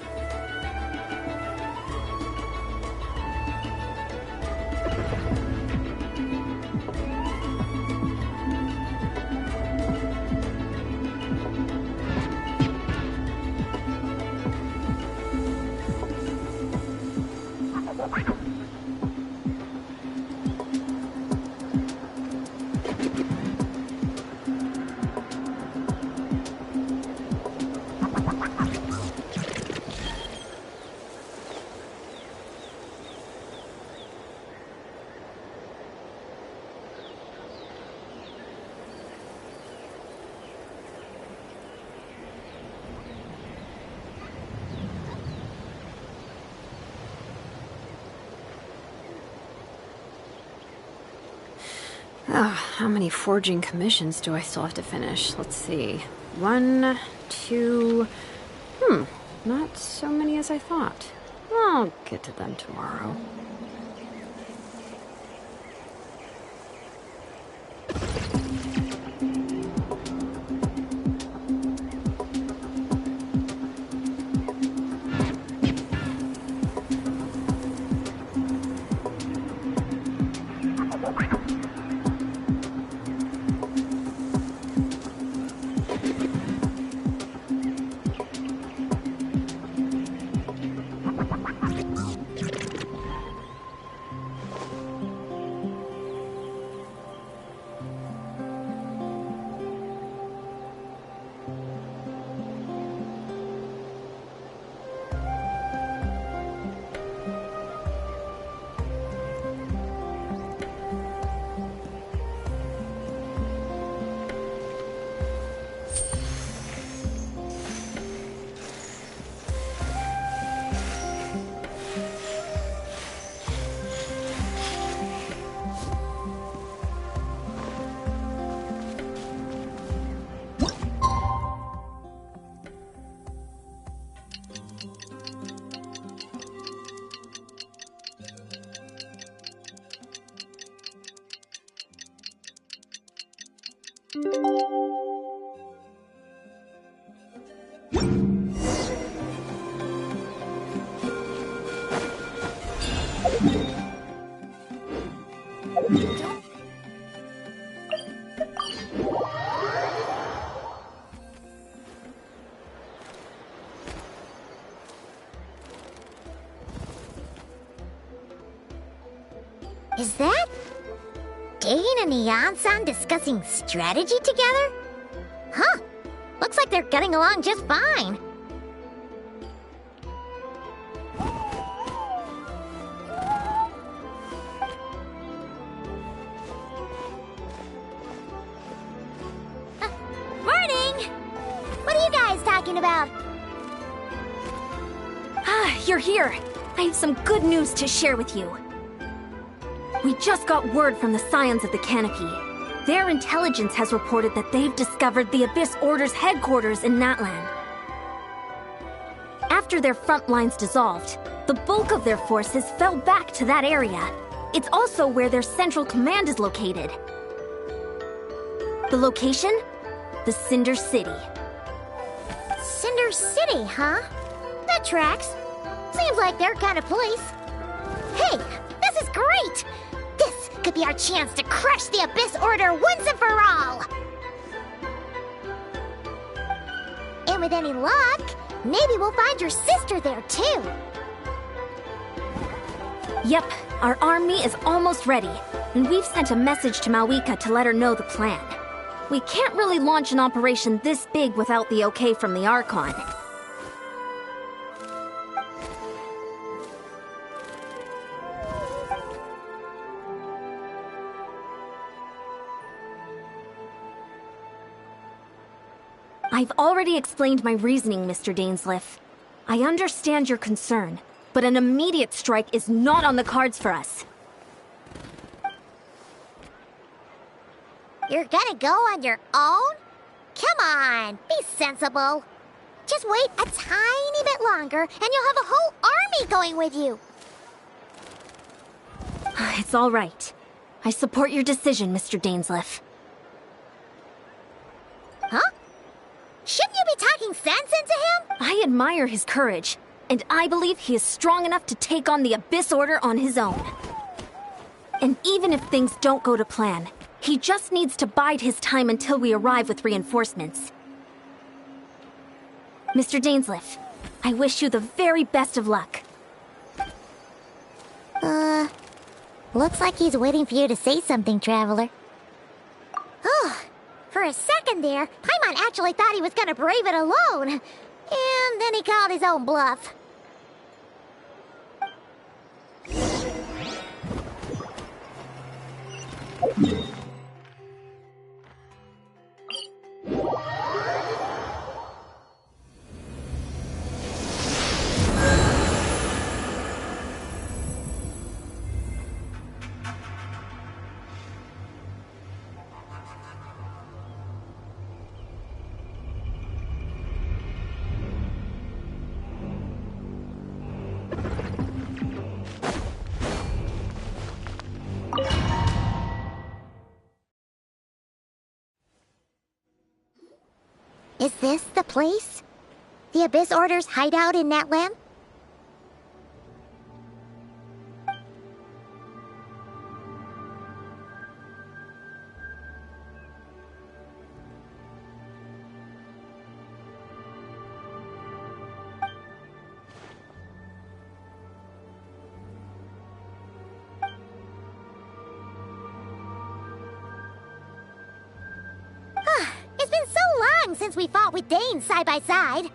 How many forging commissions do I still have to finish? Let's see. 1, 2... not so many as I thought. I'll get to them tomorrow. Is that Dane and Eon-san discussing strategy together? Huh. Looks like they're getting along just fine. Morning! What are you guys talking about? Ah, you're here. I have some good news to share with you. We just got word from the Scions of the Canopy. Their intelligence has reported that they've discovered the Abyss Order's headquarters in Natlan. After their front lines dissolved, the bulk of their forces fell back to that area. It's also where their central command is located. The location? The Cinder City. Cinder City, huh? That tracks. Seems like their kind of place. Hey, this is great! This could be our chance to crush the Abyss Order once and for all! And with any luck, maybe we'll find your sister there too. Yep, our army is almost ready, and we've sent a message to Malwika to let her know the plan. We can't really launch an operation this big without the okay from the Archon. I've already explained my reasoning, Mr. Dainsleif. I understand your concern, but an immediate strike is not on the cards for us. You're gonna go on your own? Come on, be sensible. Just wait a tiny bit longer and you'll have a whole army going with you. It's all right. I support your decision, Mr. Dainsleif. Huh? Shouldn't you be talking sense into him? I admire his courage, and I believe he is strong enough to take on the Abyss Order on his own. And even if things don't go to plan, he just needs to bide his time until we arrive with reinforcements. Mr. Dainsleif, I wish you the very best of luck. Looks like he's waiting for you to say something, Traveler. Oh, for a second there, Paimon actually thought he was gonna brave it alone. And then he called his own bluff. Is this the place? The Abyss Order's hideout in Natlan? It's been so long since we fought with Dane side by side.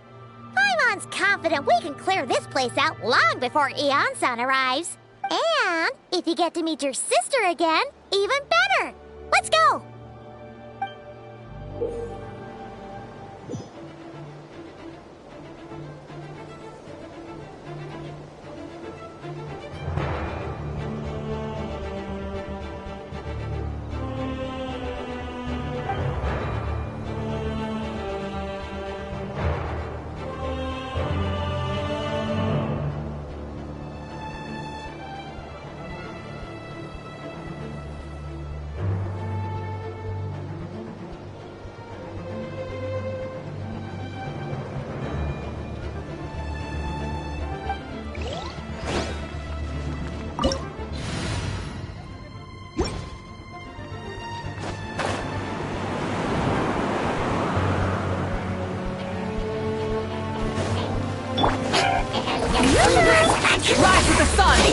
Paimon's confident we can clear this place out long before Eon-san arrives. And if you get to meet your sister again, even better. Let's go!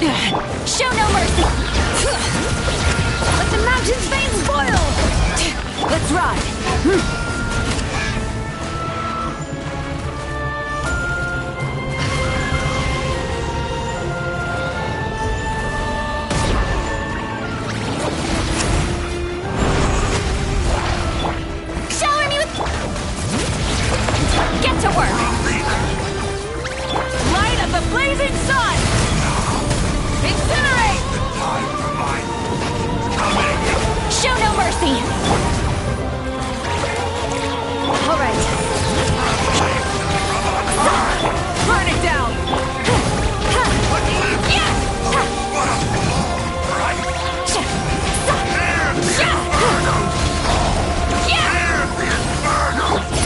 Show no mercy! Let the mountain's veins boil! Let's ride! Shower me with... Get to work! Light of the blazing sun! Incinerate! Show no mercy! All right. Burn it down!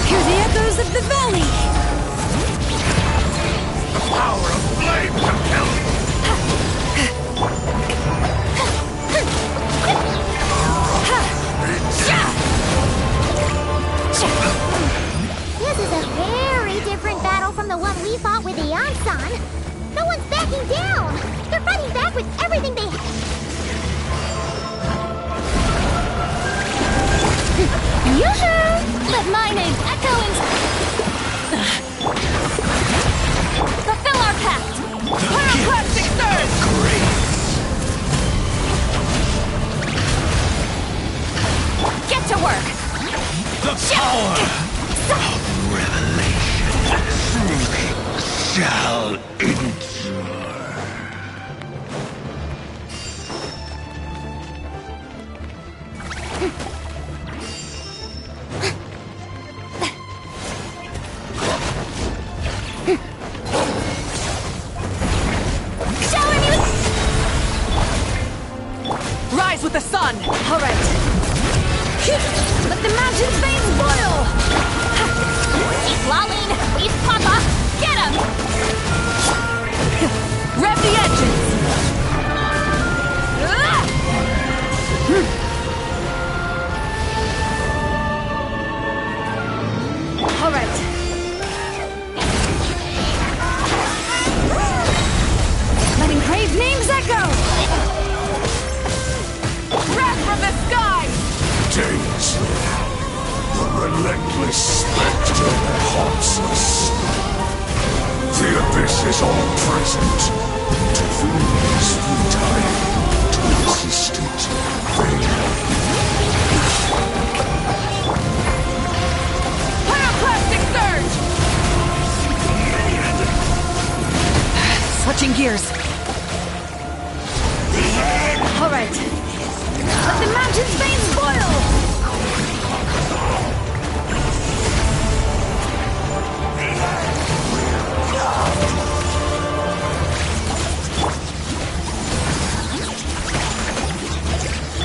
Hear the echoes of the valley! The power of flame compels me. This is a very different battle from the one we fought with the archon. No one's backing down. They're fighting back with everything they have. Yoo-hoo! Let my name echo in... Fulfill our pact! Pyroclastic surge! Get to work! The power of revelation truly shall endure. Rise with the sun! All right. Let the mountain's veins boil! Lolene, please Papa! Get him! Rev the engines! All right. Letting Crave's names echo! Wrath from the sky! Days, the relentless spectre that haunts us. The abyss is all present. To fools futile, to resistant vain. Pyroclastic surge! Switching gears. All right. Let the mountain's veins boil!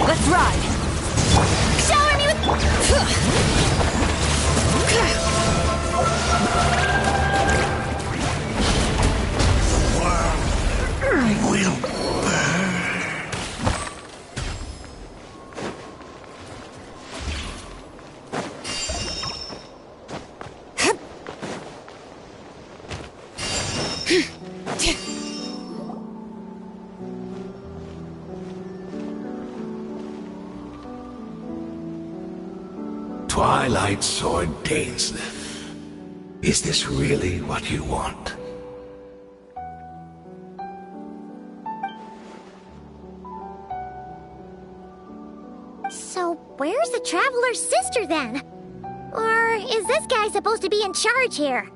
Let's ride! Shower me with... Will Twilight Sword Dainsleif, is this really what you want? So, where's the Traveler's sister then? Or is this guy supposed to be in charge here?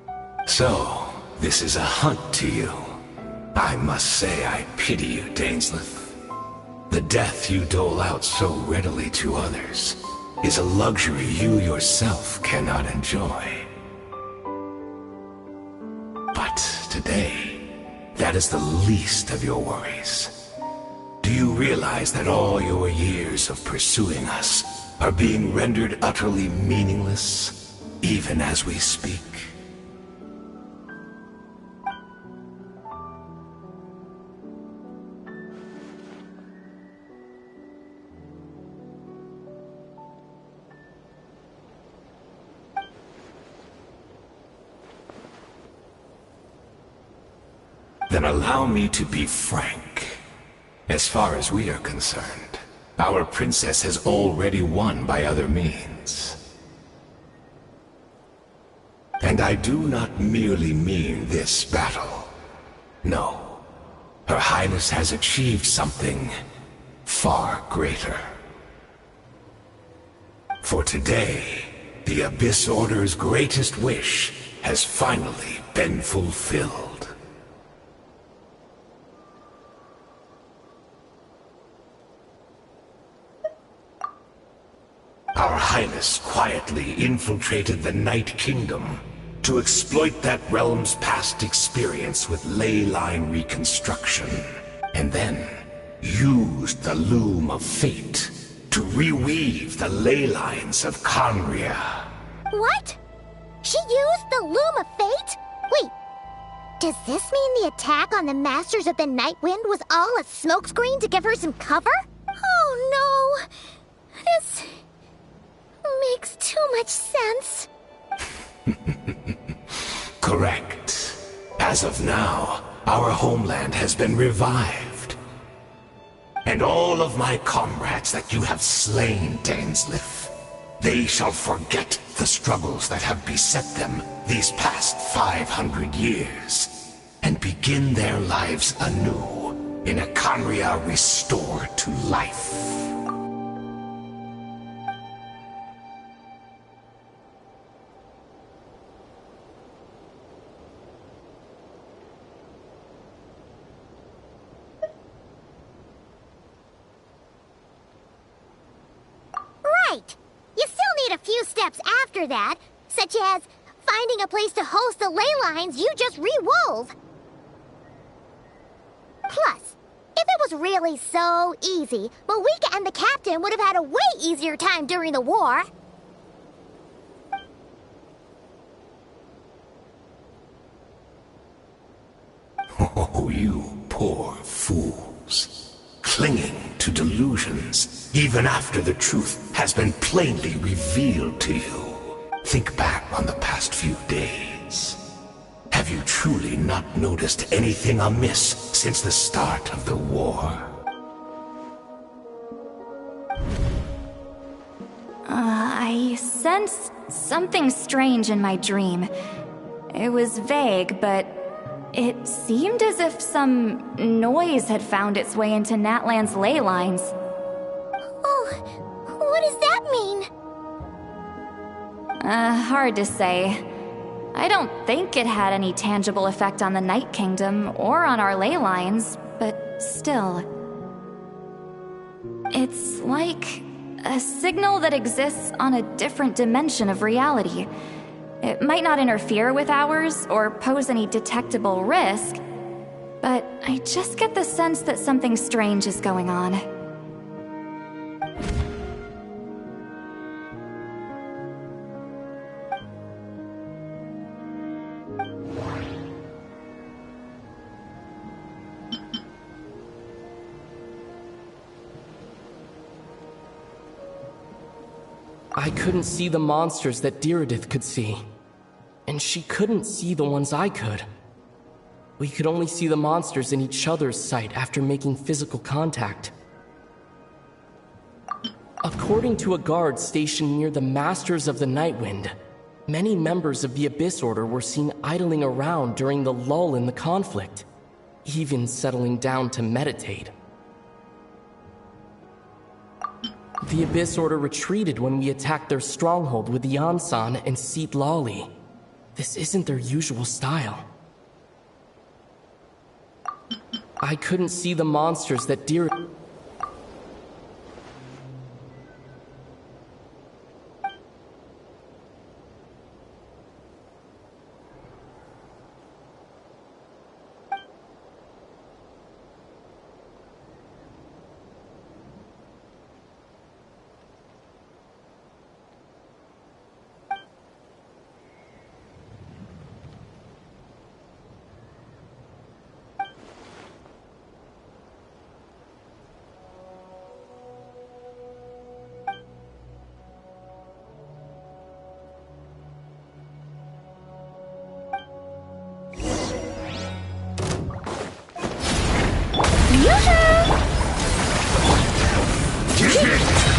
So, this is a hunt to you. I must say I pity you, Dainsleif. The death you dole out so readily to others is a luxury you yourself cannot enjoy. But today, that is the least of your worries. Do you realize that all your years of pursuing us are being rendered utterly meaningless, even as we speak? Then allow me to be frank. As far as we are concerned, our princess has already won by other means. And I do not merely mean this battle. No. Her Highness has achieved something far greater. For today, the Abyss Order's greatest wish has finally been fulfilled. Our Highness quietly infiltrated the Night Kingdom to exploit that realm's past experience with ley line reconstruction, and then used the Loom of Fate to reweave the ley lines of Conria. What? She used the Loom of Fate? Wait, does this mean the attack on the Masters of the Night Wind was all a smokescreen to give her some cover? Oh no! This makes too much sense. Correct. As of now, our homeland has been revived. And all of my comrades that you have slain, Dainsleif, they shall forget the struggles that have beset them these past 500 years, and begin their lives anew in a Conria restored to life. Right! You still need a few steps after that, such as finding a place to host the ley lines you just re-wove. Plus, if it was really so easy, Moika and the captain would have had a way easier time during the war. Oh, you poor fools. Clinging to delusions, even after the truth has been plainly revealed to you. Think back on the past few days. Have you truly not noticed anything amiss since the start of the war? I sensed something strange in my dream. It was vague, but it seemed as if some noise had found its way into Natlan's ley lines. Oh, what does that mean? Hard to say. I don't think it had any tangible effect on the Night Kingdom or on our ley lines, but still. It's like a signal that exists on a different dimension of reality. It might not interfere with ours or pose any detectable risk, but I just get the sense that something strange is going on. I couldn't see the monsters that Diridith could see. And she couldn't see the ones I could. We could only see the monsters in each other's sight after making physical contact. According to a guard stationed near the Masters of the Nightwind, many members of the Abyss Order were seen idling around during the lull in the conflict, even settling down to meditate. The Abyss Order retreated when we attacked their stronghold with the Ansan and Seat Lawley. This isn't their usual style. I couldn't see the monsters that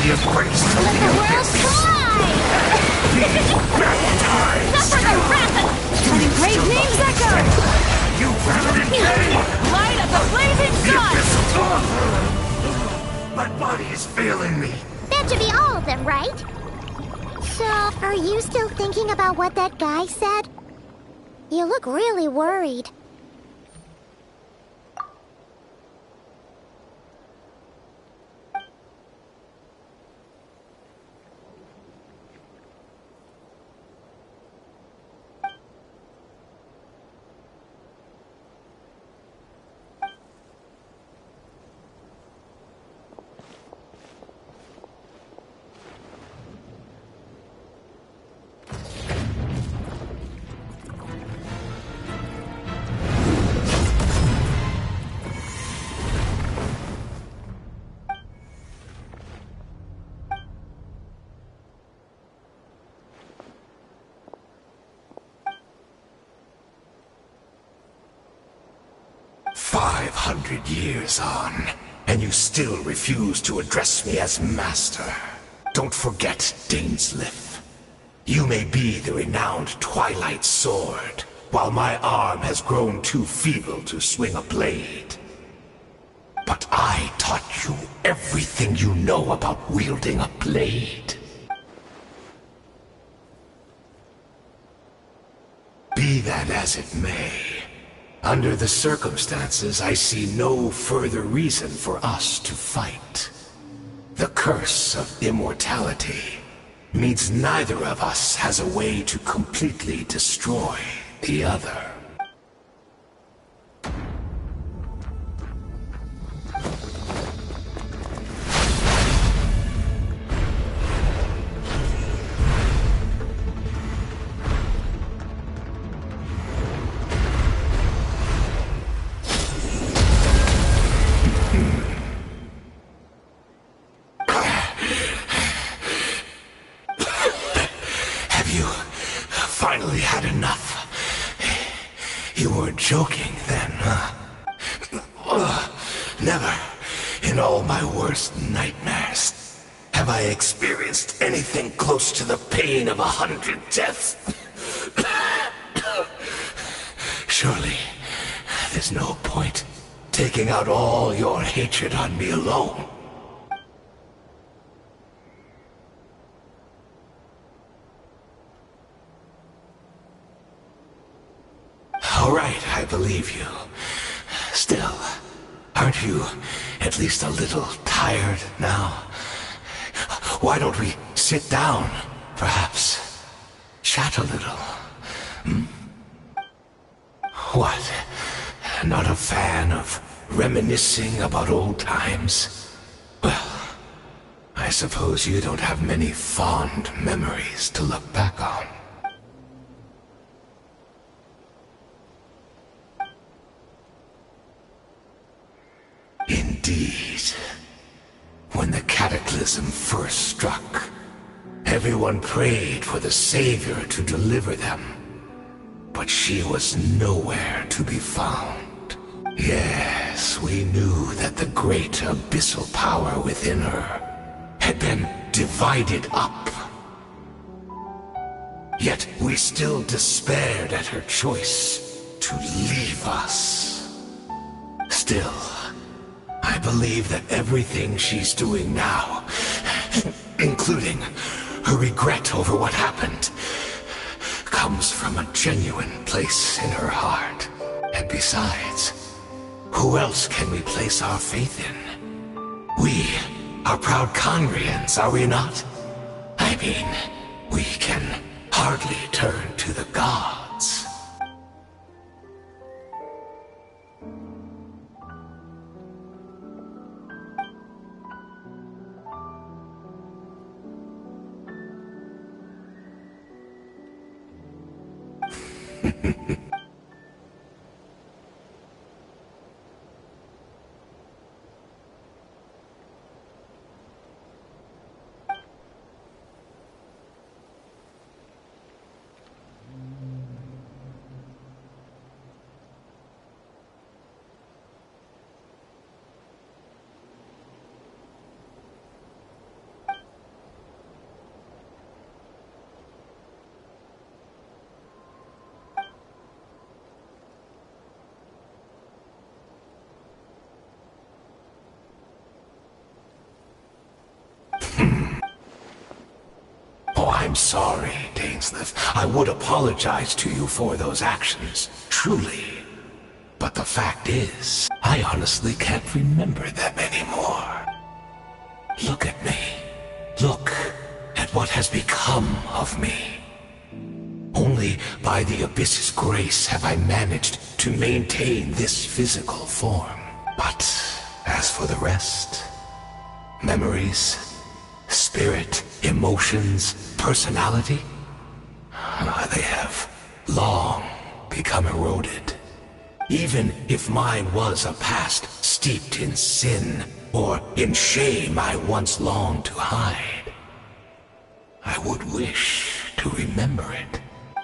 embraced. Let the world fly! Suffer the wrath of... Letting great names echo! You remnant king! Light of the blazing sun! My body is failing me. That should be all of them, right? So, are you still thinking about what that guy said? You look really worried. Years on, and you still refuse to address me as master. Don't forget, Dainsleif. You may be the renowned Twilight Sword, while my arm has grown too feeble to swing a blade. But I taught you everything you know about wielding a blade. Be that as it may, under the circumstances, I see no further reason for us to fight. The curse of immortality means neither of us has a way to completely destroy the other. Joking then, huh? Never, in all my worst nightmares, have I experienced anything close to the pain of 100 deaths. Surely, there's no point taking out all your hatred on me alone. All right, I believe you. Still, aren't you at least a little tired now? Why don't we sit down, perhaps? Chat a little. Hmm? What? Not a fan of reminiscing about old times? Well, I suppose you don't have many fond memories to look back on. Indeed. When the cataclysm first struck, everyone prayed for the Savior to deliver them. But she was nowhere to be found. Yes, we knew that the great abyssal power within her had been divided up. Yet we still despaired at her choice to leave us. Still, I believe that everything she's doing now, including her regret over what happened, comes from a genuine place in her heart. And besides, who else can we place our faith in? We are proud Conrians, are we not? I mean, we can hardly turn to the gods. sorry, Dainsleif. I would apologize to you for those actions, truly. But the fact is, I honestly can't remember them anymore. Look at me. Look at what has become of me. Only by the Abyss's grace have I managed to maintain this physical form. But as for the rest, memories, spirit, emotions, personality, they have long become eroded. Even if mine was a past steeped in sin or in shame I once longed to hide, I would wish to remember it.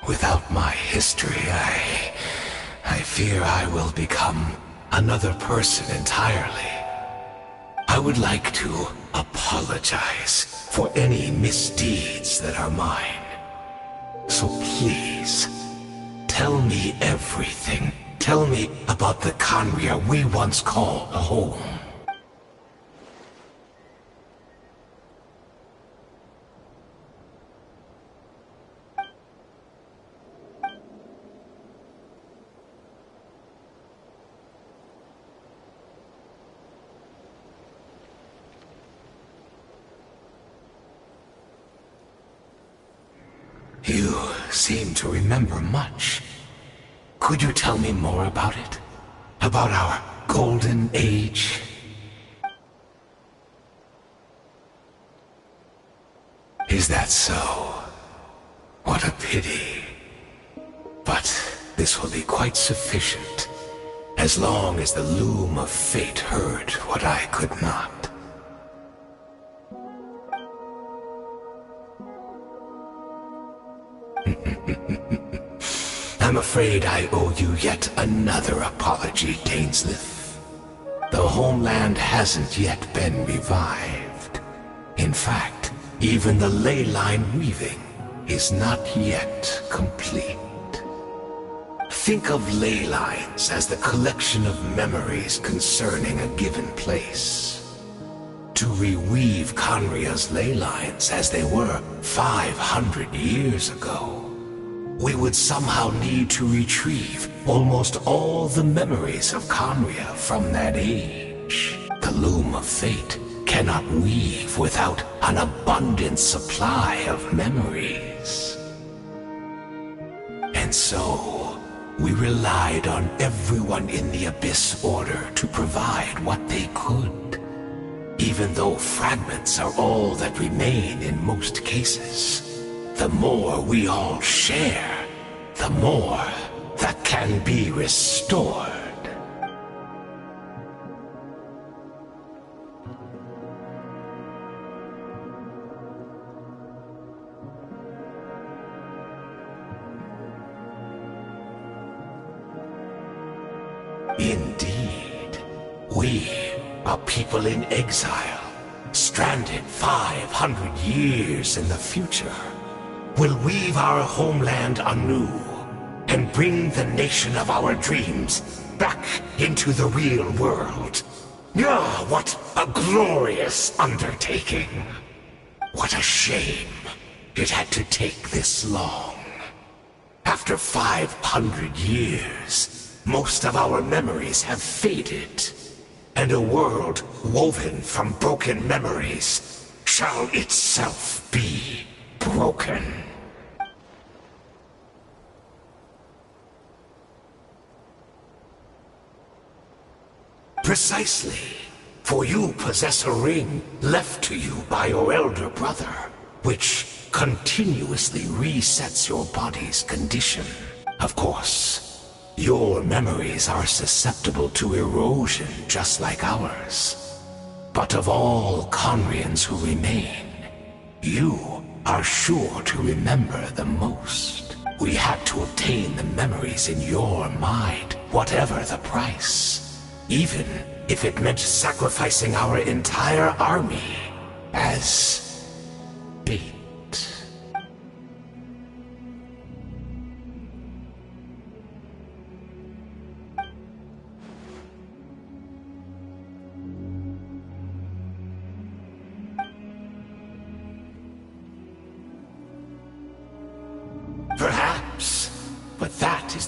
Without my history, I fear I will become another person entirely. I would like to apologize for any misdeeds that are mine. So please, tell me everything. Tell me about the Khaenri'ah we once called home. You seem to remember much. Could you tell me more about it? About our golden age? Is that so? What a pity. But this will be quite sufficient, as long as the loom of fate heard what I could not. I'm afraid I owe you yet another apology, Dainsleif. The homeland hasn't yet been revived. In fact, even the ley line weaving is not yet complete. Think of ley lines as the collection of memories concerning a given place. To reweave Khaenri'ah's ley lines as they were 500 years ago, we would somehow need to retrieve almost all the memories of Khaenri'ah from that age. The loom of fate cannot weave without an abundant supply of memories. And so, we relied on everyone in the Abyss Order to provide what they could. Even though fragments are all that remain in most cases, the more we all share, the more that can be restored. Indeed, we are people in exile, stranded 500 years in the future, will weave our homeland anew and bring the nation of our dreams back into the real world. Ah, what a glorious undertaking! What a shame it had to take this long. After 500 years, most of our memories have faded, and a world woven from broken memories shall itself be broken. Precisely, for you possess a ring left to you by your elder brother, which continuously resets your body's condition. Of course, your memories are susceptible to erosion just like ours. But of all Khaenri'ahs who remain, you are sure to remember the most. We had to obtain the memories in your mind, whatever the price. Even if it meant sacrificing our entire army as bait.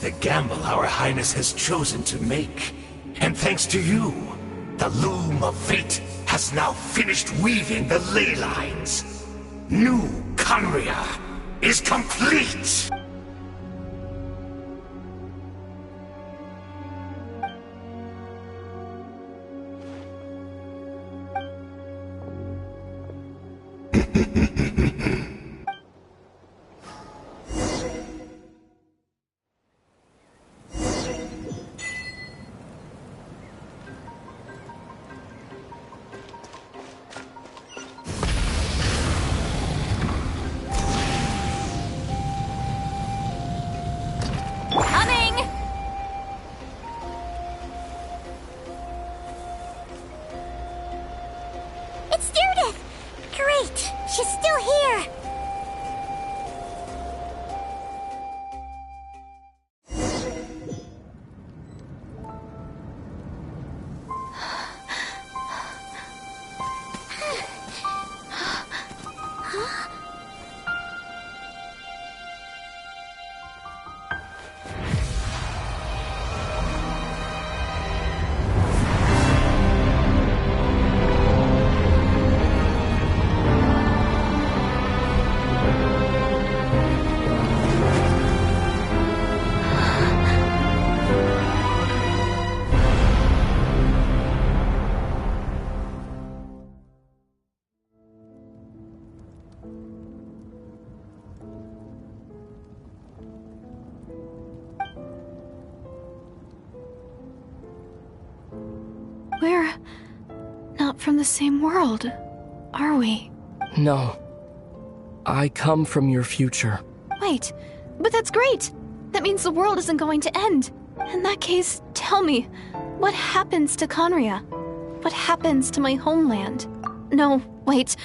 the gamble our Highness has chosen to make. And thanks to you, the loom of fate has now finished weaving the ley lines. New Conria is complete! It's Judith! Great! She's still here! We're not from the same world, are we? No. I come from your future. Wait, but that's great! That means the world isn't going to end. In that case, tell me, what happens to Conria? What happens to my homeland? No, wait.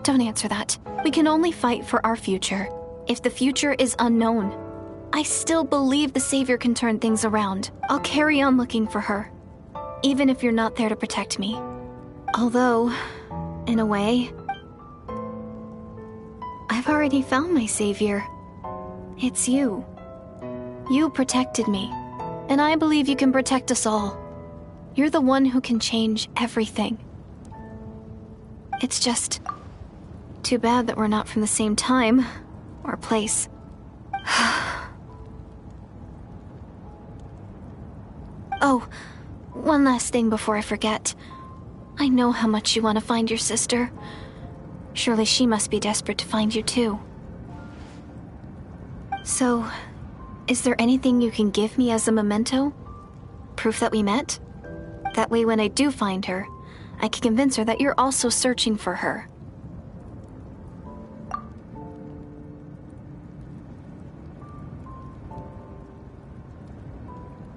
Don't answer that. We can only fight for our future. If the future is unknown, I still believe the Savior can turn things around. I'll carry on looking for her, even if you're not there to protect me. Although, in a way, I've already found my Savior. It's you. You protected me, and I believe you can protect us all. You're the one who can change everything. It's just too bad that we're not from the same time or place. Oh, one last thing before I forget. I know how much you want to find your sister. Surely she must be desperate to find you too. So, is there anything you can give me as a memento? Proof that we met? That way when I do find her, I can convince her that you're also searching for her.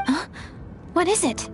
Huh? What is it?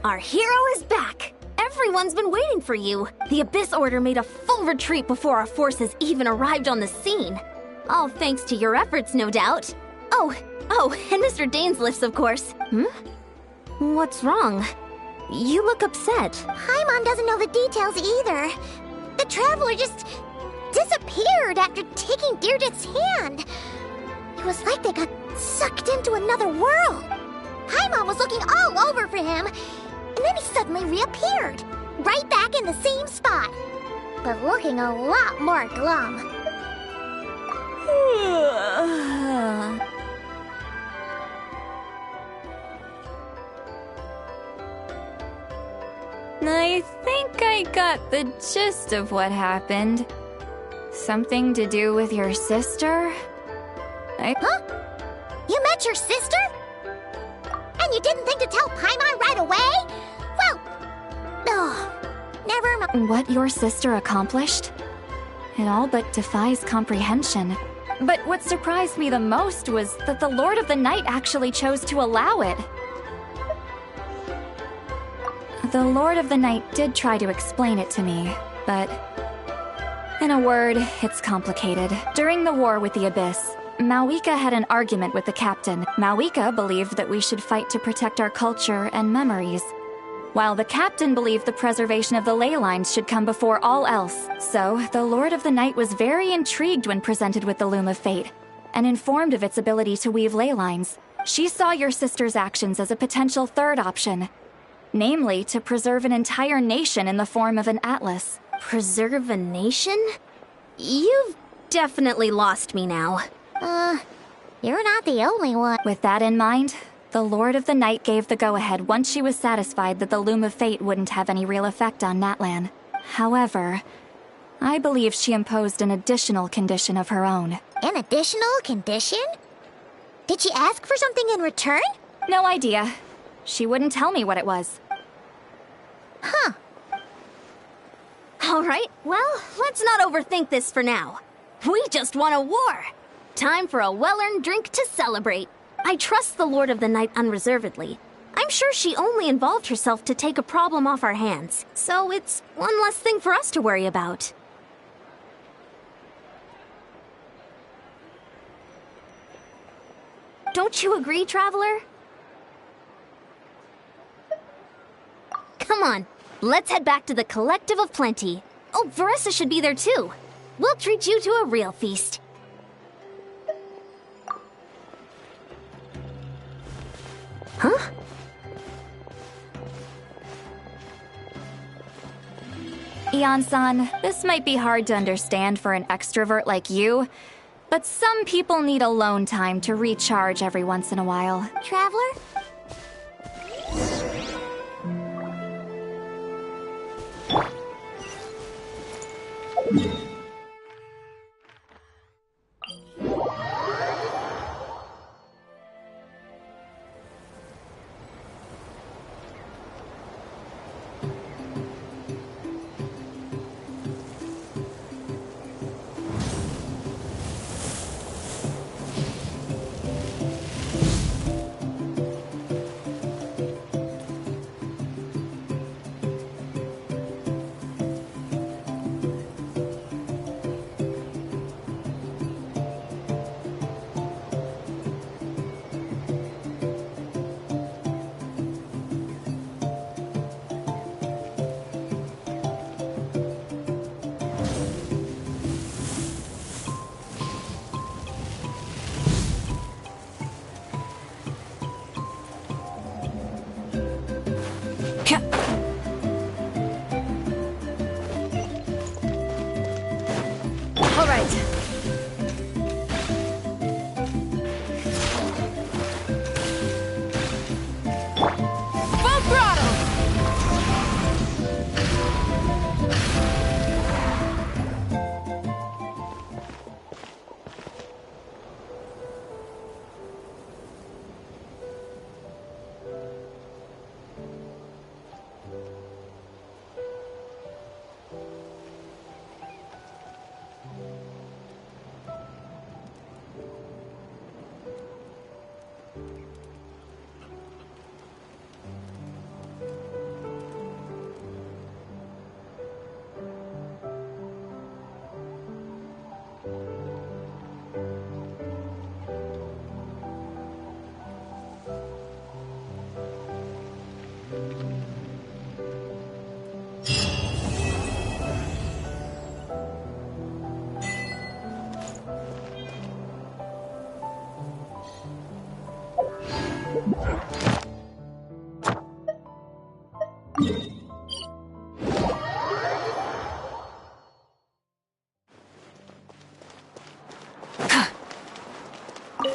Our hero is back! Everyone's been waiting for you. The Abyss Order made a full retreat before our forces even arrived on the scene. All thanks to your efforts, no doubt. Oh, and Mr. Dainsliff's, of course. What's wrong? You look upset. Paimon doesn't know the details either. The Traveler just disappeared after taking Deirdre's hand. It was like they got sucked into another world. Paimon was looking all over for him, and then he suddenly reappeared, right back in the same spot, but looking a lot more glum. I think I got the gist of what happened. Something to do with your sister? Huh? You met your sister? And you didn't think to tell Paimon right away? Well, never mind. What your sister accomplished? It all but defies comprehension. But what surprised me the most was that the Lord of the Night actually chose to allow it. The Lord of the Night did try to explain it to me, but in a word, it's complicated. During the war with the Abyss, Mawika had an argument with the captain. Mawika believed that we should fight to protect our culture and memories, while the captain believed the preservation of the ley lines should come before all else. So, the Lord of the Night was very intrigued when presented with the Loom of Fate, and informed of its ability to weave ley lines. She saw your sister's actions as a potential third option, namely to preserve an entire nation in the form of an atlas. Preserve a nation? You've definitely lost me now. You're not the only one. With that in mind, the Lord of the Night gave the go-ahead once she was satisfied that the Loom of Fate wouldn't have any real effect on Natlan. However, I believe she imposed an additional condition of her own. An additional condition? Did she ask for something in return? No idea. She wouldn't tell me what it was. Huh. All right, well, let's not overthink this for now. We just won a war. Time for a well-earned drink to celebrate. I trust the Lord of the Night unreservedly. I'm sure she only involved herself to take a problem off our hands, so it's one less thing for us to worry about. Don't you agree, Traveler? Come on, let's head back to the Collective of Plenty. Oh, Veressa should be there too. We'll treat you to a real feast. Huh? Ian-san, this might be hard to understand for an extrovert like you, but some people need alone time to recharge every once in a while. Traveler?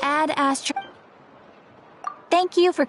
Add astro. Thank you for